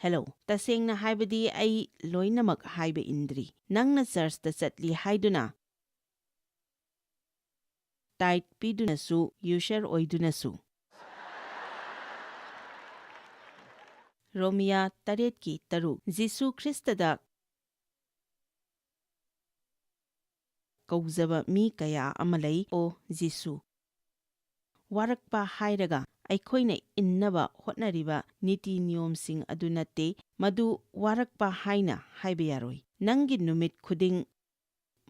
Speaker 1: ꯍꯦꯂꯣ, ꯇꯁꯦꯡꯅ ꯍꯥꯏꯕꯗꯤ ꯑꯩ ꯂꯣꯏꯅꯃꯛ ꯍꯥꯏꯕ ꯏꯟꯗ꯭ꯔꯤ꯫ ꯅꯪꯅ ꯆꯔꯆꯇ ꯆꯠꯂꯤ ꯍꯥꯏꯗꯨꯅ, ꯇꯥꯏꯠ ꯄꯤꯗꯨꯅꯁꯨ, ꯌꯨꯁꯔ ꯑꯣꯏꯗꯨꯅꯁꯨ, ꯔꯣꯃꯤꯌꯥ 8:3 ꯖꯤꯁꯨ ꯈ꯭ꯔꯤꯁꯇꯗ ꯀꯧꯖꯕ ꯃꯤ ꯀꯌꯥ ꯑꯃ ꯂꯩ꯫ ꯑꯣ ꯖꯤꯁꯨ, ꯋꯥꯔꯛꯄ ꯍꯥꯏꯔꯒ ꯑꯩꯈꯣꯏꯅ ꯏꯟꯅꯕ ꯍꯣꯠꯅꯔꯤꯕ ꯅꯤꯇꯤ ꯅꯤꯌꯣꯝꯁꯤꯡ ꯑꯗꯨ ꯅꯠꯇꯦ,ꯃꯗꯨ ꯋꯥꯔꯛꯄ ꯍꯥꯏꯅ ꯍꯥꯏꯕ ꯌꯥꯔꯣꯏ꯫ ꯅꯪꯒꯤ ꯅꯨꯃꯤꯠ ꯈꯨꯗꯤꯡ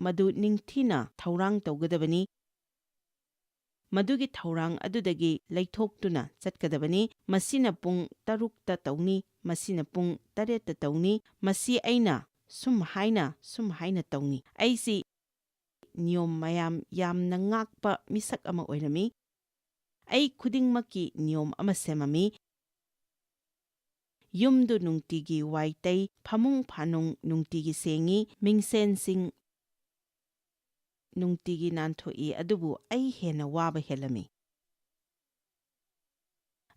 Speaker 1: ꯃꯗꯨ ꯅꯤꯡꯊꯤꯅ ꯊꯧꯔꯥꯡ ꯇꯧꯒꯗꯕꯅꯤ, ꯃꯗꯨꯒꯤ ꯊꯧꯔꯥꯡ ꯑꯗꯨꯗꯒꯤ ꯂꯩꯊꯣꯛꯇꯨꯅ ꯆꯠꯀꯗꯕꯅꯤ꯫ ꯃꯁꯤꯅ ꯄꯨꯡ 6ꯇ ꯇꯧꯅꯤ, ꯃꯁꯤꯅ ꯄꯨꯡ 8ꯇ ꯇꯧꯅꯤ, ꯃꯁꯤ ꯑꯩꯅ ꯁꯨꯝ ꯍꯥꯏꯅ ꯇꯧꯅꯤ꯫ ꯑꯩꯁꯤ ꯅꯤꯌꯣꯝ ꯃꯌꯥꯝ ꯌꯥꯝꯅ ꯉꯥꯛꯄ ꯃꯤꯁꯛ ꯑꯃ ꯑꯣꯏꯔꯝꯃꯤ꯫ ꯑꯩ ꯈꯨꯗꯤꯡꯃꯛꯀꯤ ꯅꯤꯌꯣꯝ ꯑꯃ ꯁꯦꯝꯃꯝꯃꯤ꯫ ꯌꯨꯝꯗꯨ ꯅꯨꯡꯇꯤꯒꯤ ꯋꯥꯏ ꯇꯩ, ꯐꯃꯨꯡ ꯐꯥꯅꯨꯡ ꯅꯨꯡꯇꯤꯒꯤ ꯁꯦꯡꯉꯤ, ꯃꯤꯡꯁꯦꯟꯁꯤꯡ ꯅꯨꯡꯇꯤꯒꯤ ꯅꯥꯟꯊꯣꯛꯏ ꯑꯗꯨꯕꯨ ꯑꯩ ꯍꯦꯟꯅ ꯋꯥꯕ ꯍꯦꯜꯂꯝꯃꯤ꯫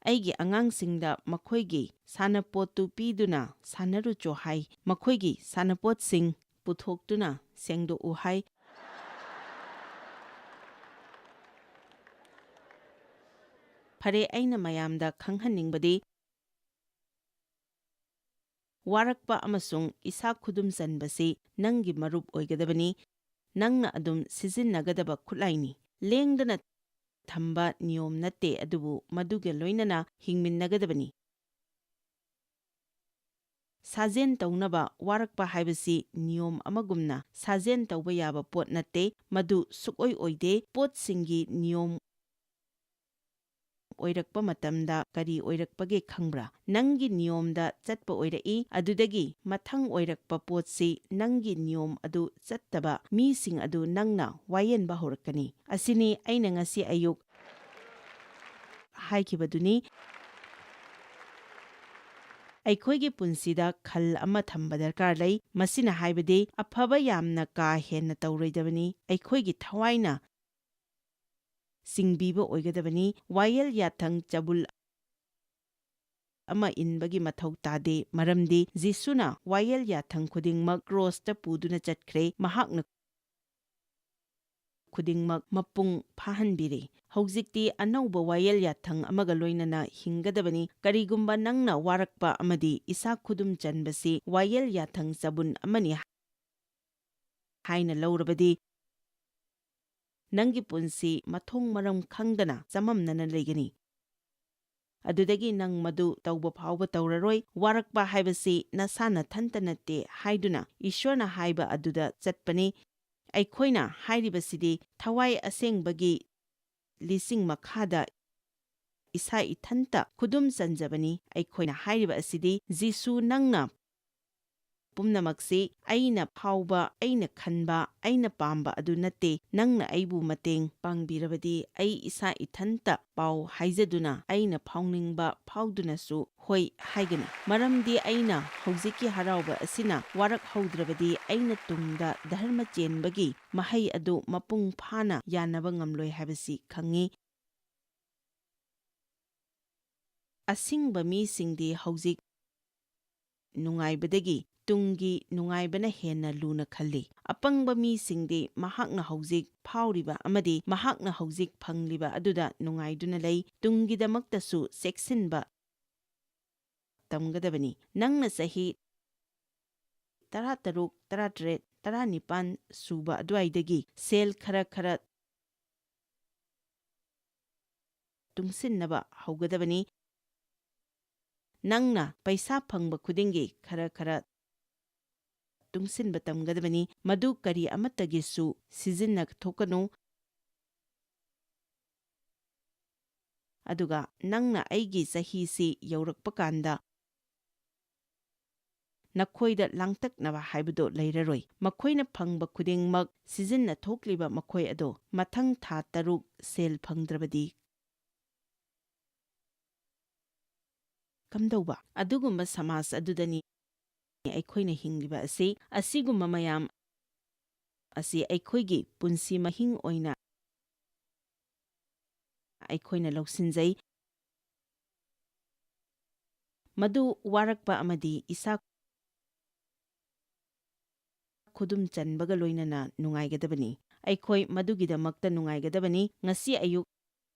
Speaker 1: ꯑꯩꯒꯤ ꯑꯉꯥꯡꯁꯤꯡꯗ ꯃꯈꯣꯏꯒꯤ ꯁꯥꯟꯅꯄꯣꯠꯇꯨ ꯄꯤꯗꯨꯅ ꯁꯥꯟꯅꯔꯨꯆꯣ ꯍꯥꯏ, ꯃꯈꯣꯏꯒꯤ ꯁꯥꯟꯅꯄꯣꯠꯁꯤꯡ ꯄꯨꯊꯣꯛꯇꯨꯅ ꯁꯦꯡꯗꯣꯛꯎ ꯍꯥꯏ꯫ ꯐꯔꯦ, ꯑꯩꯅ ꯃꯌꯥꯝꯗ ꯈꯪꯍꯟꯅꯤꯡꯕꯗꯤ ꯋꯥꯔꯛꯄ ꯑꯃꯁꯨꯡ ꯏꯁꯥ ꯈꯨꯗꯨꯝ ꯆꯟꯕꯁꯤ ꯅꯪꯒꯤ ꯃꯔꯨꯞ ꯑꯣꯏꯒꯗꯕꯅꯤ, ꯅꯪꯅ ꯑꯗꯨꯝ ꯁꯤꯖꯤꯟꯅꯒꯗꯕ ꯈꯨꯠꯂꯥꯏꯅꯤ, ꯂꯦꯡꯗꯅ ꯊꯝꯕ ꯅꯤꯌꯣꯝ ꯅꯠꯇꯦ, ꯑꯗꯨꯕꯨ ꯃꯗꯨꯒ ꯂꯣꯏꯅꯅ ꯍꯤꯡꯃꯤꯟꯅꯒꯗꯕꯅꯤ꯫ ꯁꯥꯖꯦꯟ ꯇꯧꯅꯕ ꯋꯥꯔꯛꯄ ꯍꯥꯏꯕꯁꯤ ꯅꯤꯌꯣꯝ ꯑꯃꯒꯨꯝꯅ ꯁꯥꯖꯦꯟ ꯇꯧꯕ ꯌꯥꯕ ꯄꯣꯠ ꯅꯠꯇꯦ, ꯃꯗꯨ ꯁꯨꯛꯑꯣꯏ ꯑꯣꯏꯗꯦ꯫ ꯄꯣꯠꯁꯤꯡꯒꯤ ꯅꯤꯌꯣꯝ ꯑꯣꯏꯔꯛꯄ ꯃꯇꯝꯗ ꯀꯔꯤ ꯑꯣꯏꯔꯛꯄꯒꯦ ꯈꯪꯕ꯭ꯔꯥ? ꯅꯪꯒꯤ ꯅꯤꯌꯣꯝꯗ ꯆꯠꯄ ꯑꯣꯏꯔꯛꯏ, ꯑꯗꯨꯗꯒꯤ ꯃꯊꯪ ꯑꯣꯏꯔꯛꯄ ꯄꯣꯠꯁꯤ ꯅꯪꯒꯤ ꯅꯤꯌꯣꯝ ꯑꯗꯨ ꯆꯠꯇꯕ ꯃꯤꯁꯤꯡ ꯑꯗꯨ ꯅꯪꯅ ꯋꯥꯌꯦꯟꯕ ꯍꯧꯔꯛꯀꯅꯤ꯫ ꯑꯁꯤꯅꯤ ꯑꯩꯅ ꯉꯁꯤ ꯑꯌꯨꯛ ꯍꯥꯏꯈꯤꯕꯗꯨꯅꯤ꯫ ꯑꯩꯈꯣꯏꯒꯤ ꯄꯨꯟꯁꯤꯗ ꯈꯜ ꯑꯃ ꯊꯝꯕ ꯗꯔꯀꯥꯔ ꯂꯩ, ꯃꯁꯤꯅ ꯍꯥꯏꯕꯗꯤ ꯑꯐꯕ ꯌꯥꯝꯅ ꯀꯥ ꯍꯦꯟꯅ ꯇꯧꯔꯣꯏꯗꯕꯅꯤ, ꯑꯩꯈꯣꯏꯒꯤ ꯊꯋꯥꯏꯅ ꯁꯤꯡꯕꯤꯕ ꯑꯣꯏꯒꯗꯕꯅꯤ꯫ ꯋꯥꯌꯦꯜ ꯌꯥꯊꯪ ꯆꯕꯨꯜ ꯑꯃ ꯏꯟꯕꯒꯤ ꯃꯊꯧ ꯇꯥꯗꯦ, ꯃꯔꯝꯗꯤ ꯖꯤꯁꯨꯅ ꯋꯥꯌꯦꯜ ꯌꯥꯊꯪ ꯈꯨꯗꯤꯡꯃꯛ ꯀ꯭ꯔꯣꯁꯇ ꯄꯨꯗꯨꯅ ꯆꯠꯈ꯭ꯔꯦ, ꯃꯍꯥꯛꯅ ꯈꯨꯗꯤꯡꯃꯛ ꯃꯄꯨꯡ ꯐꯥꯍꯟꯕꯤꯔꯦ꯫ ꯍꯧꯖꯤꯛꯇꯤ ꯑꯅꯧꯕ ꯋꯥꯌꯦꯜ ꯌꯥꯊꯪ ꯑꯃꯒ ꯂꯣꯏꯅꯅ ꯍꯤꯡꯒꯗꯕꯅꯤ꯫ ꯀꯔꯤꯒꯨꯝꯕ ꯅꯪꯅ ꯋꯥꯔꯛꯄ ꯑꯃꯗꯤ ꯏꯁꯥ ꯈꯨꯗꯨꯝ ꯆꯟꯕꯁꯤ ꯋꯥꯌꯦꯜ ꯌꯥꯊꯪ ꯆꯕꯨꯟ ꯑꯃꯅꯤ ꯍꯥꯏꯅ ꯂꯧꯔꯕꯗꯤ ꯅꯪꯒꯤ ꯄꯨꯟꯁꯤ ꯃꯊꯣꯡ ꯃꯔꯝ ꯈꯪꯗꯅ ꯆꯃꯝꯅꯅ ꯂꯩꯒꯅꯤ꯫ ꯑꯗꯨꯗꯒꯤ ꯅꯪ ꯃꯗꯨ ꯇꯧꯕ ꯐꯥꯎꯕ ꯇꯧꯔꯔꯣꯏ꯫ ꯋꯥꯔꯛꯄ ꯍꯥꯏꯕꯁꯤ ꯅꯁꯥ ꯅꯊꯟꯇ ꯅꯠꯇꯦ ꯍꯥꯏꯗꯨꯅ ꯏꯁꯣꯔꯅ ꯍꯥꯏꯕ ꯑꯗꯨꯗ ꯆꯠꯄꯅꯤ꯫ ꯑꯩꯈꯣꯏꯅ ꯍꯥꯏꯔꯤꯕꯁꯤꯗꯤ ꯊꯋꯥꯏ ꯑꯁꯦꯡꯕꯒꯤ ꯂꯤꯁꯤꯡ ꯃꯈꯥꯗ ꯏꯁꯥ ꯏꯊꯟꯇ ꯈꯨꯗꯨꯝ ꯆꯟꯖꯕꯅꯤ꯫ ꯑꯩꯈꯣꯏꯅ ꯍꯥꯏꯔꯤꯕ ꯑꯁꯤꯗꯤ ꯖꯤꯁꯨ, ꯅꯪꯅ ꯄꯨꯝꯅꯃꯛꯁꯤ ꯑꯩꯅ ꯐꯥꯎꯕ, ꯑꯩꯅ ꯈꯟꯕ, ꯑꯩꯅ ꯄꯥꯝꯕ ꯑꯗꯨ ꯅꯠꯇꯦ, ꯅꯪꯅ ꯑꯩꯕꯨ ꯃꯇꯦꯡ ꯄꯥꯡꯕꯤꯔꯕꯗꯤ ꯑꯩ ꯏꯁꯥ ꯏꯊꯟꯇ ꯄꯥꯎ ꯍꯥꯏꯖꯗꯨꯅ ꯑꯩꯅ ꯐꯥꯎꯅꯤꯡꯕ ꯐꯥꯎꯗꯨꯅꯁꯨ ꯍꯣꯏ ꯍꯥꯏꯒꯅꯤ, ꯃꯔꯝꯗꯤ ꯑꯩꯅ ꯍꯧꯖꯤꯛꯀꯤ ꯍꯔꯥꯎꯕ ꯑꯁꯤꯅ ꯋꯥꯔꯛꯍꯧꯗ꯭ꯔꯕꯗꯤ ꯑꯩꯅ ꯇꯨꯡꯗ ꯙꯔꯃ ꯆꯦꯟꯕꯒꯤ ꯃꯍꯩ ꯑꯗꯨ ꯃꯄꯨꯡ ꯐꯥꯅ ꯌꯥꯅꯕ ꯉꯝꯂꯣꯏ ꯍꯥꯏꯕꯁꯤ ꯈꯪꯉꯤ꯫ ꯑꯁꯤꯡꯕ ꯃꯤꯁꯤꯡꯗꯤ ꯍꯧꯖꯤꯛ ꯅꯨꯡꯉꯥꯏꯕꯗꯒꯤ ꯇꯨꯡꯒꯤ ꯅꯨꯡꯉꯥꯏꯕꯅ ꯍꯦꯟꯅ ꯂꯨꯅ ꯈꯜꯂꯤ꯫ ꯑꯄꯪꯕ ꯃꯤꯁꯤꯡꯗꯤ ꯃꯍꯥꯛꯅ ꯍꯧꯖꯤꯛ ꯐꯥꯎꯔꯤꯕ ꯑꯃꯗꯤ ꯃꯍꯥꯛꯅ ꯍꯧꯖꯤꯛ ꯐꯪꯂꯤꯕ ꯑꯗꯨꯗ ꯅꯨꯡꯉꯥꯏꯗꯨꯅ ꯂꯩ꯫ ꯇꯨꯡꯒꯤꯗꯃꯛꯇꯁꯨ ꯆꯦꯛꯁꯤꯟꯕ ꯇꯝꯒꯗꯕꯅꯤ꯫ ꯅꯪꯅ ꯆꯍꯤ 13, 18, 19 ꯁꯨꯕ ꯑꯗꯨꯋꯥꯏꯗꯒꯤ ꯁꯦꯜ ꯈꯔ ꯇꯨꯡꯁꯤꯟꯅꯕ ꯍꯧꯒꯗꯕꯅꯤ꯫ ꯅꯪꯅ ꯄꯩꯁꯥ ꯐꯪꯕ ꯈꯨꯗꯤꯡꯒꯤ ꯈꯔ ꯇꯨꯡꯁꯤꯟꯕ ꯇꯝꯒꯗꯕꯅꯤ꯫ ꯃꯗꯨ ꯀꯔꯤ ꯑꯃꯠꯇꯒꯤꯁꯨ ꯁꯤꯖꯤꯟꯅꯊꯣꯛꯀꯅꯨ꯫ ꯑꯗꯨꯒ ꯅꯪꯅ ꯑꯩꯒꯤ ꯆꯍꯤꯁꯤ ꯌꯧꯔꯛꯄ ꯀꯥꯟꯗ ꯅꯈꯣꯏꯗ ꯂꯥꯡꯇꯛꯅꯕ ꯍꯥꯏꯕꯗꯣ ꯂꯩꯔꯔꯣꯏ꯫ ꯃꯈꯣꯏꯅ ꯐꯪꯕ ꯈꯨꯗꯤꯡꯃꯛ ꯁꯤꯖꯤꯟꯅꯊꯣꯛꯂꯤꯕ ꯃꯈꯣꯏ ꯑꯗꯣ ꯃꯊꯪ ꯊꯥ 6 ꯁꯦꯜ ꯐꯪꯗ꯭ꯔꯕꯗꯤ ꯀꯝꯗꯧꯕ? ꯑꯗꯨꯒꯨꯝꯕ ꯁꯃꯥꯖ ꯑꯗꯨꯗꯅꯤ ꯑꯩꯈꯣꯏꯅ ꯍꯤꯡꯂꯤꯕ ꯑꯁꯤ꯫ ꯑꯁꯤꯒꯨꯝꯕ ꯃꯌꯥꯝ ꯑꯁꯤ ꯑꯩꯈꯣꯏꯒꯤ ꯄꯨꯟꯁꯤ ꯃꯍꯤꯡ ꯑꯣꯏꯅ ꯑꯩꯈꯣꯏꯅ ꯂꯧꯁꯤꯟꯖꯩ꯫ ꯃꯗꯨ ꯋꯥꯔꯛꯄ ꯑꯃꯗꯤ ꯏꯁꯥ ꯈꯨꯗꯨꯝ ꯆꯟꯕꯒ ꯂꯣꯏꯅꯅ ꯅꯨꯡꯉꯥꯏꯒꯗꯕꯅꯤ꯫ ꯑꯩꯈꯣꯏ ꯃꯗꯨꯒꯤꯗꯃꯛꯇ ꯅꯨꯡꯉꯥꯏꯒꯗꯕꯅꯤ꯫ ꯉꯁꯤ ꯑꯌꯨꯛ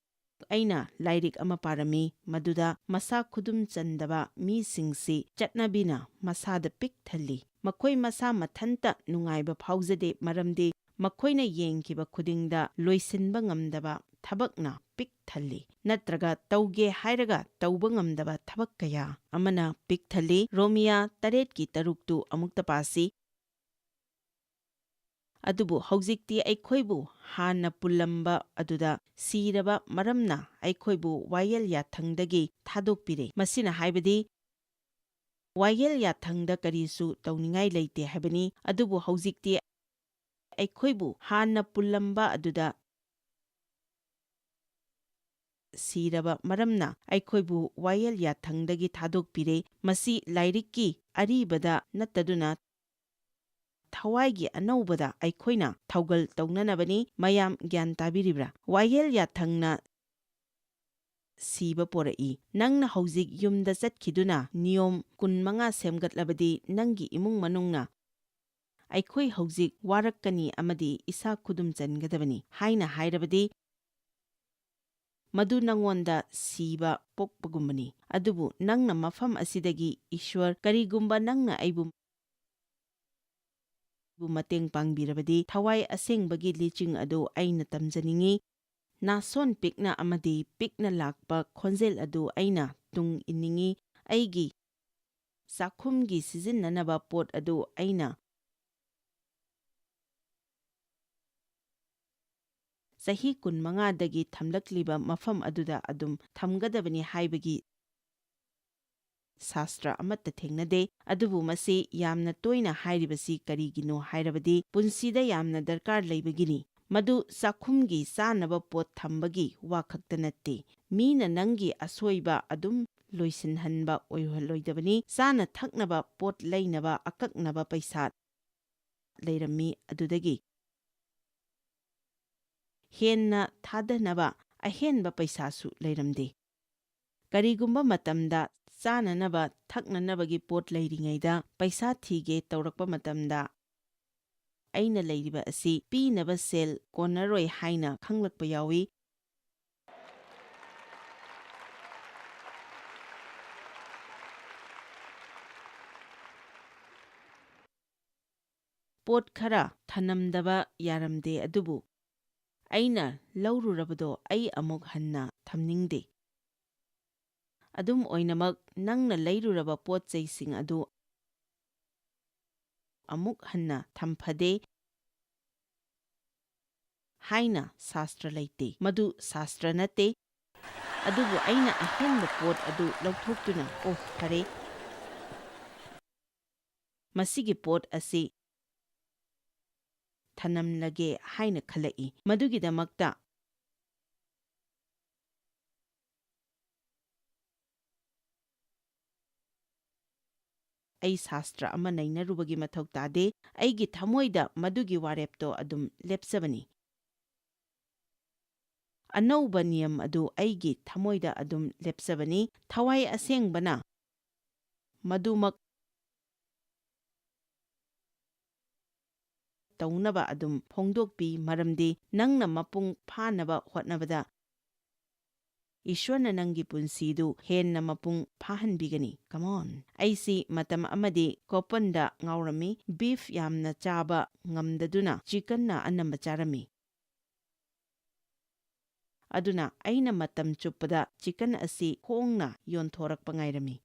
Speaker 1: ꯑꯩꯅ ꯂꯥꯏꯔꯤꯛ ꯑꯃ ꯄꯥꯔꯝꯃꯤ, ꯃꯗꯨꯗ ꯃꯁꯥ ꯈꯨꯗꯨꯝ ꯆꯟꯗꯕ ꯃꯤꯁꯤꯡꯁꯤ ꯆꯠꯅꯕꯤꯅ ꯃꯁꯥꯗ ꯄꯤꯛ ꯊꯜꯂꯤ꯫ ꯃꯈꯣꯏ ꯃꯁꯥ ꯃꯊꯟꯇ ꯅꯨꯡꯉꯥꯏꯕ ꯐꯥꯎꯖꯗꯦ, ꯃꯔꯝꯗꯤ ꯃꯈꯣꯏꯅ ꯌꯦꯡꯈꯤꯕ ꯈꯨꯗꯤꯡꯗ ꯂꯣꯏꯁꯤꯟꯕ ꯉꯝꯗꯕ ꯊꯕꯛꯅ ꯄꯤꯛ ꯊꯜꯂꯤ, ꯅꯠꯇ꯭ꯔꯒ ꯇꯧꯒꯦ ꯍꯥꯏꯔꯒ ꯇꯧꯕ ꯉꯝꯗꯕ ꯊꯕꯛ ꯀꯌꯥ ꯑꯃꯅ ꯄꯤꯛ ꯊꯜꯂꯤ꯫ ꯔꯣꯃꯤꯌꯥ 8:3 ꯑꯃꯨꯛꯇ ꯄꯥꯁꯤ꯫ ꯑꯗꯨꯕꯨ ꯍꯧꯖꯤꯛꯇꯤ ꯑꯩꯈꯣꯏꯕꯨ ꯍꯥꯟꯅ ꯄꯨꯜꯂꯝꯕ ꯑꯗꯨꯗ ꯁꯤꯔꯕ ꯃꯔꯝꯅ ꯑꯩꯈꯣꯏꯕꯨ ꯋꯥꯌꯦꯜ ꯌꯥꯊꯪꯗꯒꯤ ꯊꯥꯗꯣꯛꯄꯤꯔꯦ꯫ ꯃꯁꯤꯅ ꯍꯥꯏꯕꯗꯤ ꯋꯥꯌꯦꯜ ꯌꯥꯊꯪꯗ ꯀꯔꯤꯁꯨ ꯇꯧꯅꯤꯡꯉꯥꯏ ꯂꯩꯇꯦ ꯍꯥꯏꯕꯅꯤ꯫ ꯑꯗꯨꯕꯨ ꯍꯧꯖꯤꯛꯇꯤ ꯑꯩꯈꯣꯏꯕꯨ ꯍꯥꯟꯅ ꯄꯨꯜꯂꯝꯕ ꯑꯗꯨꯗ ꯁꯤꯔꯕ ꯃꯔꯝꯅ ꯑꯩꯈꯣꯏꯕꯨ ꯋꯥꯌꯦꯜ ꯌꯥꯊꯪꯗꯒꯤ ꯊꯥꯗꯣꯛꯄꯤꯔꯦ꯫ ꯃꯁꯤ ꯂꯥꯏꯔꯤꯛꯀꯤ ꯑꯔꯤꯕꯗ ꯅꯠꯇꯗꯨꯅ ꯊꯋꯥꯏꯒꯤ ꯑꯅꯧꯕꯗ ꯑꯩꯈꯣꯏꯅ ꯊꯧꯒꯜ ꯇꯧꯅꯅꯕꯅꯤ꯫ ꯃꯌꯥꯝ ꯒ꯭ꯌꯥꯟ ꯇꯥꯕꯤꯔꯤꯕ꯭ꯔꯥ? ꯋꯥꯌꯦꯜ ꯌꯥꯊꯪꯅ ꯁꯤꯕ ꯄꯣꯔꯛꯏ꯫ ꯅꯪꯅ ꯍꯧꯖꯤꯛ ꯌꯨꯝꯗ ꯆꯠꯈꯤꯗꯨꯅ ꯅꯤꯌꯣꯝ 15 ꯁꯦꯝꯒꯠꯂꯕꯗꯤ ꯅꯪꯒꯤ ꯏꯃꯨꯡ ꯃꯅꯨꯡꯅ ꯑꯩꯈꯣꯏ ꯍꯧꯖꯤꯛ ꯋꯥꯔꯛꯀꯅꯤ ꯑꯃꯗꯤ ꯏꯁꯥ ꯈꯨꯗꯨꯝ ꯆꯟꯒꯗꯕꯅꯤ ꯍꯥꯏꯅ ꯍꯥꯏꯔꯕꯗꯤ ꯃꯗꯨ ꯅꯪꯉꯣꯟꯗ ꯁꯤꯕ ꯄꯣꯛꯄꯒꯨꯝꯕꯅꯤ꯫ ꯑꯗꯨꯕꯨ ꯅꯪꯅ ꯃꯐꯝ ꯑꯁꯤꯗꯒꯤ ꯏꯁ꯭ꯋꯔ, ꯀꯔꯤꯒꯨꯝꯕ ꯅꯪꯅ ꯑꯩꯕꯨ ꯃꯇꯦꯡ ꯄꯥꯡꯕꯤꯔꯕꯗꯤ ꯊꯋꯥꯏ ꯑꯁꯦꯡꯕꯒꯤ ꯂꯤꯆꯤꯡ ꯑꯗꯨ ꯑꯩꯅ ꯇꯝꯖꯅꯤꯡꯉꯤ꯫ ꯅꯥꯁꯣꯟ ꯄꯤꯛꯅ ꯑꯃꯗꯤ ꯄꯤꯛꯅ ꯂꯥꯛꯄ ꯈꯣꯟꯖꯦꯜ ꯑꯗꯨ ꯑꯩꯅ ꯇꯨꯡ ꯏꯅꯤꯡꯉꯤ꯫ ꯑꯩꯒꯤ ꯆꯥꯛꯈꯨꯝꯒꯤ ꯁꯤꯖꯤꯟꯅꯅꯕ ꯄꯣꯠ ꯑꯗꯨ ꯑꯩꯅ ꯆꯍꯤ 15ꯗꯒꯤ ꯊꯝꯂꯛꯂꯤꯕ ꯃꯐꯝ ꯑꯗꯨꯗ ꯑꯗꯨꯝ ꯊꯝꯒꯗꯕꯅꯤ ꯍꯥꯏꯕꯒꯤ ꯁꯥꯁꯇ꯭ꯔ ꯑꯃꯠꯇ ꯊꯦꯡꯅꯗꯦ꯫ ꯑꯗꯨꯕꯨ ꯃꯁꯤ ꯌꯥꯝꯅ ꯇꯣꯏꯅ ꯍꯥꯏꯔꯤꯕꯁꯤ ꯀꯔꯤꯒꯤꯅꯣ ꯍꯥꯏꯔꯕꯗꯤ ꯄꯨꯟꯁꯤꯗ ꯌꯥꯝꯅ ꯗꯔꯀꯥꯔ ꯂꯩꯕꯒꯤꯅꯤ꯫ ꯃꯗꯨ ꯆꯥꯛꯈꯨꯝꯒꯤ ꯆꯥꯅꯕ ꯄꯣꯠ ꯊꯝꯕꯒꯤ ꯋꯥ ꯈꯛꯇ ꯅꯠꯇꯦ꯫ ꯃꯤꯅ ꯅꯪꯒꯤ ꯑꯁꯣꯏꯕ ꯑꯗꯨꯝ ꯂꯣꯏꯁꯤꯟꯍꯟꯕ ꯑꯣꯏꯍꯜꯂꯣꯏꯗꯕꯅꯤ꯫ ꯆꯥꯅ ꯊꯛꯅꯕ ꯄꯣꯠ ꯂꯩꯅꯕ ꯑꯀꯛꯅꯕ ꯄꯩꯁꯥ ꯂꯩꯔꯝꯃꯤ, ꯑꯗꯨꯗꯒꯤ ꯍꯦꯟꯅ ꯊꯥꯗꯅꯕ ꯑꯍꯦꯟꯕ ꯄꯩꯁꯥꯁꯨ ꯂꯩꯔꯝꯗꯦ꯫ ꯀꯔꯤꯒꯨꯝꯕ ꯃꯇꯝꯗ ꯆꯥꯅꯅꯕ ꯊꯛꯅꯅꯕꯒꯤ ꯄꯣꯠ ꯂꯩꯔꯤꯉꯩꯗ ꯄꯩꯁꯥ ꯊꯤꯒꯦ ꯇꯧꯔꯛꯄ ꯃꯇꯝꯗ ꯑꯩꯅ ꯂꯩꯔꯤꯕ ꯑꯁꯤ ꯄꯤꯅꯕ ꯁꯦꯜ ꯀꯣꯟꯅꯔꯣꯏ ꯍꯥꯏꯅ ꯈꯪꯂꯛꯄ ꯌꯥꯎꯏ꯫ ꯄꯣꯠ ꯈꯔ ꯊꯅꯝꯗꯕ ꯌꯥꯔꯝꯗꯦ, ꯑꯗꯨꯕꯨ ꯑꯩꯅ ꯂꯧꯔꯨꯔꯕꯗꯣ ꯑꯩ ꯑꯃꯨꯛ ꯍꯟꯅ ꯊꯝꯅꯤꯡꯗꯦ꯫ ꯑꯗꯨꯝ ꯑꯣꯏꯅꯃꯛ ꯅꯪꯅ ꯂꯩꯔꯨꯔꯕ ꯄꯣꯠ ꯆꯩꯁꯤꯡ ꯑꯗꯨ ꯑꯃꯨꯛ ꯍꯟꯅ ꯊꯝꯐꯗꯦ ꯍꯥꯏꯅ ꯁꯥꯁꯇ꯭ꯔ ꯂꯩꯇꯦ꯫ ꯃꯗꯨ ꯁꯥꯁꯇ꯭ꯔ ꯅꯠꯇꯦ꯫ ꯑꯗꯨꯕꯨ ꯑꯩꯅ ꯑꯍꯦꯟꯕ ꯄꯣꯠ ꯑꯗꯨ ꯂꯧꯊꯣꯛꯇꯨꯅ ꯐꯔꯦ, ꯃꯁꯤꯒꯤ ꯄꯣꯠ ꯑꯁꯤ ꯊꯅꯝꯂꯒꯦ ꯍꯥꯏꯅ ꯈꯜꯂꯛꯏ꯫ ꯃꯗꯨꯒꯤꯗꯃꯛꯇ ꯑꯩ ꯁꯥꯁꯇ꯭ꯔ ꯑꯃ ꯅꯩꯅꯔꯨꯕꯒꯤ ꯃꯊꯧ ꯇꯥꯗꯦ꯫ ꯑꯩꯒꯤ ꯊꯃꯣꯏꯗ ꯃꯗꯨꯒꯤ ꯋꯥꯔꯦꯞꯇꯣ ꯑꯗꯨꯝ ꯂꯦꯞꯆꯕꯅꯤ꯫ ꯑꯅꯧꯕ ꯅꯤꯌꯝ ꯑꯗꯨ ꯑꯩꯒꯤ ꯊꯃꯣꯏꯗ ꯑꯗꯨꯝ ꯂꯦꯞꯆꯕꯅꯤ꯫ ꯊꯋꯥꯏ ꯑꯁꯦꯡꯕꯅ ꯃꯗꯨꯃꯛ ꯇꯧꯅꯕ ꯑꯗꯨꯝ ꯐꯣꯡꯗꯣꯛꯄꯤ, ꯃꯔꯝꯗꯤ ꯅꯪꯅ ꯃꯄꯨꯡ ꯐꯥꯅꯕ ꯍꯣꯠꯅꯕꯗ ꯏꯁ꯭ꯋꯔꯅ ꯅꯪꯒꯤ ꯄꯨꯟꯁꯤꯗꯨ ꯍꯦꯟꯅ ꯃꯄꯨꯡ ꯐꯥꯍꯟꯕꯤꯒꯅꯤ꯫ ꯀꯃꯣꯟ! ꯑꯩꯁꯤ ꯃꯇꯝ ꯑꯃꯗꯤ ꯀꯣꯄꯟꯗ ꯉꯥꯎꯔꯝꯃꯤ꯫ ꯕꯤꯐ ꯌꯥꯝꯅ ꯆꯥꯕ ꯉꯝꯗꯗꯨꯅ ꯆꯤꯀꯟꯅ ꯑꯅꯝꯕ ꯆꯥꯔꯝꯃꯤ꯫ ꯑꯗꯨꯅ ꯑꯩꯅ ꯃꯇꯝ ꯆꯨꯞꯄꯗ ꯆꯤꯀꯟ ꯑꯁꯤ ꯍꯣꯡꯅ ꯌꯣꯟꯊꯣꯔꯛꯄ ꯉꯥꯏꯔꯝꯃꯤ꯫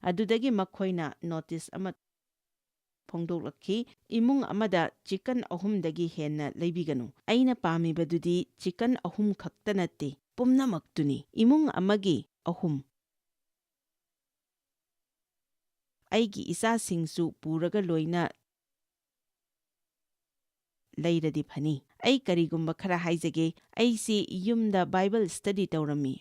Speaker 1: ꯑꯗꯨꯗꯒꯤ ꯃꯈꯣꯏꯅ ꯅꯣꯇꯤꯁ ꯑꯃ ꯐꯣꯡꯗꯣꯛꯂꯛꯈꯤ, ꯏꯃꯨꯡ ꯑꯃꯗ ꯆꯤꯀꯟ 3ꯗꯒꯤ ꯍꯦꯟꯅ ꯂꯩꯕꯤꯒꯅꯨ꯫ ꯑꯩꯅ ꯄꯥꯝꯃꯤꯕꯗꯨꯗꯤ ꯆꯤꯀꯟ 3 ꯈꯛꯇ ꯅꯠꯇꯦ, ꯄꯨꯝꯅꯃꯛꯇꯨꯅꯤ꯫ ꯏꯃꯨꯡ ꯑꯃꯒꯤ 3, ꯑꯩꯒꯤ ꯏꯆꯥꯁꯤꯡꯁꯨ ꯄꯨꯔꯒ ꯂꯣꯏꯅ ꯂꯩꯔꯗꯤ ꯐꯅꯤ꯫ ꯑꯩ ꯀꯔꯤꯒꯨꯝꯕ ꯈꯔ ꯍꯥꯏꯖꯒꯦ꯫ ꯑꯩꯁꯤ ꯌꯨꯝꯗ ꯕꯥꯏꯕꯜ ꯁ꯭ꯇꯗꯤ ꯇꯧꯔꯝꯃꯤ꯫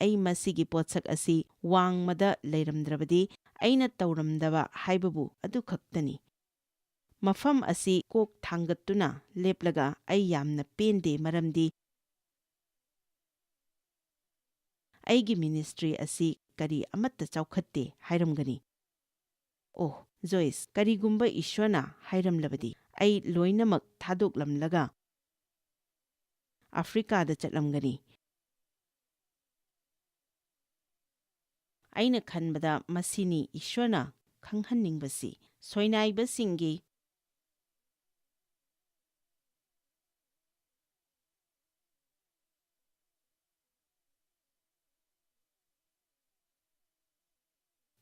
Speaker 1: ꯑꯩ ꯃꯁꯤꯒꯤ ꯄꯣꯠꯁꯛ ꯑꯁꯤ ꯋꯥꯡꯃꯗ ꯂꯩꯔꯝꯗ꯭ꯔꯕꯗꯤ ꯑꯩꯅ ꯇꯧꯔꯝꯗꯕ ꯍꯥꯏꯕꯕꯨ ꯑꯗꯨ ꯈꯛꯇꯅꯤ꯫ ꯃꯐꯝ ꯑꯁꯤ ꯀꯣꯛ ꯊꯥꯡꯒꯠꯇꯨꯅ ꯂꯦꯞꯂꯒ ꯑꯩ ꯌꯥꯝꯅ ꯄꯦꯟꯗꯦ, ꯃꯔꯝꯗꯤ ꯑꯩꯒꯤ ꯃꯤꯅꯤꯁꯇ꯭ꯔꯤ ꯑꯁꯤ ꯀꯔꯤ ꯑꯃꯠꯇ ꯆꯥꯎꯈꯠꯇꯦ ꯍꯥꯏꯔꯝꯒꯅꯤ꯫ ꯑꯣꯍ ꯖꯣꯏꯁ, ꯀꯔꯤꯒꯨꯝꯕ ꯏꯁ꯭ꯋꯔꯅ ꯍꯥꯏꯔꯝꯂꯕꯗꯤ ꯑꯩ ꯂꯣꯏꯅꯃꯛ ꯊꯥꯗꯣꯛꯂꯝꯂꯒ ꯑꯐ꯭ꯔꯤꯀꯥꯗ ꯆꯠꯂꯝꯒꯅꯤ꯫ ꯑꯩꯅ ꯈꯟꯕꯗ ꯃꯁꯤꯅꯤ ꯏꯁ꯭ꯋꯔꯅ ꯈꯪꯍꯟꯅꯤꯡꯕꯁꯤ꯫ ꯁꯣꯏꯅꯥꯏꯕꯁꯤꯡꯒꯤ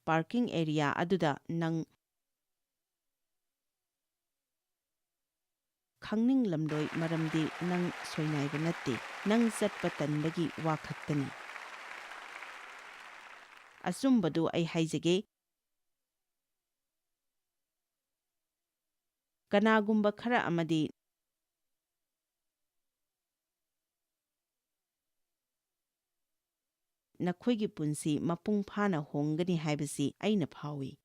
Speaker 1: ꯄꯥꯔꯀꯤꯡ ꯑꯦꯔꯤꯌꯥ ꯑꯗꯨꯗ ꯅꯪ ꯈꯪꯅꯤꯡꯂꯝꯂꯣꯏ, ꯃꯔꯝꯗꯤ ꯅꯪ ꯁꯣꯏꯅꯥꯏꯕ ꯅꯠꯇꯦ꯫ ꯅꯪ ꯆꯠꯄ ꯇꯟꯕꯒꯤ ꯋꯥ ꯈꯛꯇꯅꯤ꯫ ꯑꯆꯨꯝꯕꯗꯨ ꯑꯩ ꯍꯥꯏꯖꯒꯦ, ꯀꯅꯥꯒꯨꯝꯕ ꯈꯔ ꯑꯃꯗꯤ ꯅꯈꯣꯏꯒꯤ ꯄꯨꯟꯁꯤ ꯃꯄꯨꯡ ꯐꯥꯅ ꯍꯣꯡꯒꯅꯤ ꯍꯥꯏꯕꯁꯤ ꯑꯩꯅ ꯐꯥꯎꯏ꯫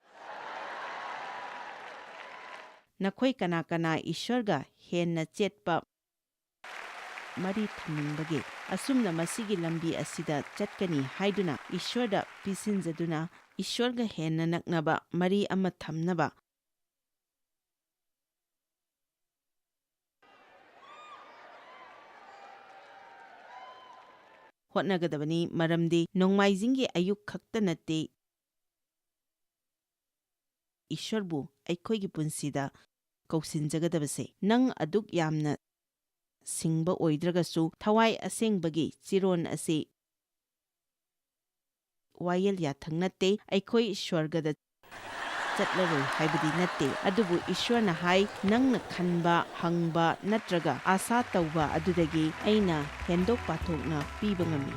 Speaker 1: ꯅꯈꯣꯏ ꯀꯅꯥ ꯀꯅꯥ ꯏꯁ꯭ꯋꯔꯒ ꯍꯦꯟꯅ ꯆꯦꯠꯄ ꯃꯔꯤ ꯊꯝꯅꯤꯡꯕꯒꯦ? ꯑꯁꯨꯝꯅ ꯃꯁꯤꯒꯤ ꯂꯝꯕꯤ ꯑꯁꯤꯗ ꯆꯠꯀꯅꯤ ꯍꯥꯏꯗꯨꯅ ꯏꯁ꯭ꯋꯔꯗ ꯄꯤꯁꯤꯟꯖꯗꯨꯅ ꯏꯁ꯭ꯋꯔꯒ ꯍꯦꯟꯅ ꯅꯛꯅꯕ ꯃꯔꯤ ꯑꯃ ꯊꯝꯅꯕ ꯍꯣꯠꯅꯒꯗꯕꯅꯤ, ꯃꯔꯝꯗꯤ ꯅꯣꯡꯃꯥꯏꯖꯤꯡꯒꯤ ꯑꯌꯨꯛ ꯈꯛꯇ ꯅꯠꯇꯦ ꯏꯁ꯭ꯋꯔꯕꯨ ꯑꯩꯈꯣꯏꯒꯤ ꯄꯨꯟꯁꯤꯗ ꯀꯧꯁꯤꯟꯖꯒꯗꯕꯁꯦ꯫ ꯅꯪ ꯑꯗꯨꯛ ꯌꯥꯝꯅ ꯁꯤꯡꯕ ꯑꯣꯏꯗ꯭ꯔꯒꯁꯨ ꯊꯋꯥꯏ ꯑꯁꯦꯡꯕꯒꯤ ꯆꯤꯔꯣꯟ ꯑꯁꯤ ꯋꯥꯌꯦꯜ ꯌꯥꯊꯪ ꯅꯠꯇꯦ꯫ ꯑꯩꯈꯣꯏ ꯁ꯭ꯋꯔꯒꯗ ꯆꯠꯂꯔꯣꯏ ꯍꯥꯏꯕꯗꯤ ꯅꯠꯇꯦ, ꯑꯗꯨꯕꯨ ꯏꯁ꯭ꯋꯔꯅ ꯍꯥꯏ, ꯅꯪꯅ ꯈꯟꯕ, ꯍꯪꯕ ꯅꯠꯇ꯭ꯔꯒ ꯑꯥꯁꯥ ꯇꯧꯕ ꯑꯗꯨꯗꯒꯤ ꯑꯩꯅ ꯍꯦꯟꯗꯣꯛ ꯄꯥꯊꯣꯛꯅ ꯄꯤꯕ ꯉꯝꯃꯤ꯫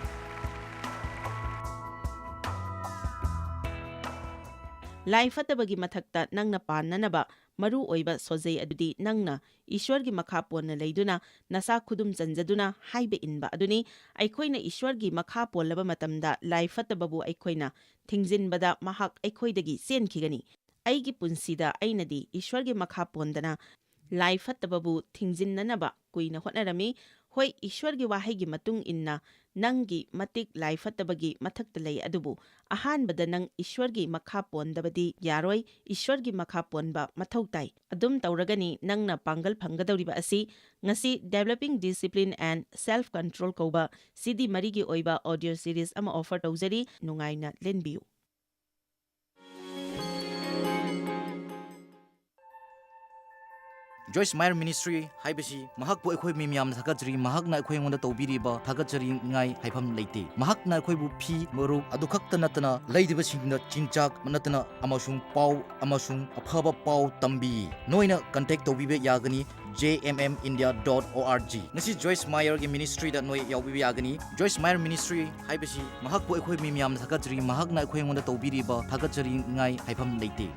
Speaker 1: ꯂꯥꯏ ꯐꯠꯇꯕꯒꯤ ꯃꯊꯛꯇ ꯅꯪꯅ ꯄꯥꯟꯅꯅꯕ ꯃꯔꯨ ꯑꯣꯏꯕ ꯁꯣꯖꯩ ꯑꯗꯨꯗꯤ ꯅꯪꯅ ꯏꯁ꯭ꯋꯔꯒꯤ ꯃꯈꯥ ꯄꯣꯟꯅ ꯂꯩꯗꯨꯅ ꯅꯁꯥ ꯈꯨꯗꯨꯝ ꯆꯟꯖꯗꯨꯅ ꯍꯥꯏꯕ ꯏꯟꯕ ꯑꯗꯨꯅꯤ꯫ ꯑꯩꯈꯣꯏꯅ ꯏꯁ꯭ꯋꯔꯒꯤ ꯃꯈꯥ ꯄꯣꯜꯂꯕ ꯃꯇꯝꯗ ꯂꯥꯏ ꯐꯠꯇꯕꯕꯨ ꯑꯩꯈꯣꯏꯅ ꯊꯤꯡꯖꯤꯟꯕꯗ ꯃꯍꯥꯛ ꯑꯩꯈꯣꯏꯗꯒꯤ ꯆꯦꯟꯈꯤꯒꯅꯤ꯫ ꯑꯩꯒꯤ ꯄꯨꯟꯁꯤꯗ ꯑꯩꯅꯗꯤ ꯏꯁ꯭ꯋꯔꯒꯤ ꯃꯈꯥ ꯄꯣꯟꯗꯅ ꯂꯥꯏ ꯐꯠꯇꯕꯕꯨ ꯊꯤꯡꯖꯤꯟꯅꯅꯕ ꯀꯨꯏꯅ ꯍꯣꯠꯅꯔꯝꯃꯤ꯫ ꯍꯣꯏ, ꯏꯁ꯭ꯋꯔꯒꯤ ꯋꯥꯍꯩꯒꯤ ꯃꯇꯨꯡ ꯏꯟꯅ ꯅꯪꯒꯤ ꯃꯇꯤꯛ ꯂꯥꯏ ꯐꯠꯇꯕꯒꯤ ꯃꯊꯛꯇ ꯂꯩ, ꯑꯗꯨꯕꯨ ꯑꯍꯥꯟꯕꯗ ꯅꯪ ꯏꯁ꯭ꯋꯔꯒꯤ ꯃꯈꯥ ꯄꯣꯟꯗꯕꯗꯤ ꯌꯥꯔꯣꯏ, ꯏꯁ꯭ꯋꯔꯒꯤ ꯃꯈꯥ ꯄꯣꯟꯕ ꯃꯊꯧ ꯇꯥꯏ꯫ ꯑꯗꯨꯝ ꯇꯧꯔꯒꯅꯤ ꯅꯪꯅ ꯄꯥꯡꯒꯜ ꯐꯪꯒꯗꯧꯔꯤꯕ ꯑꯁꯤ꯫ ꯉꯁꯤ ꯗꯦꯚꯦꯂꯞꯄꯤꯡ ꯗꯤꯁꯤꯄ꯭ꯂꯤꯟ ꯑꯦꯟড ꯁꯦꯜꯐ ꯀꯟꯇ꯭ꯔꯣꯜ ꯀꯧꯕ CD 4ꯒꯤ ꯑꯣꯏꯕ ꯑꯣꯗꯤꯑꯣ ꯁꯤꯔꯤꯁ ꯑꯃ ꯑꯣꯐꯔ ꯇꯧꯖꯔꯤ꯫ ꯅꯨꯡꯉꯥꯏꯅ ꯂꯦꯟꯕꯤꯌꯨ꯫
Speaker 2: Joyce Meyer Ministry haibasi mahakpu akhoi mi miyam thakajri mahakna akhoi ngonda tawbiriba thakajri ngai haifam leite mahakna akhoi bu phi maru adu khakta natana leidiba singna chinchak natana amasung pau amasung aphaba pau tambi noina contact tawbibe yagani jmmindia.org ngasi Joyce Meyer gi ministry da noi yawbibe yagani Joyce Meyer Ministry haibasi mahakpu akhoi mi miyam thakajri mahakna akhoi ngonda tawbiriba thakajri ngai haifam leite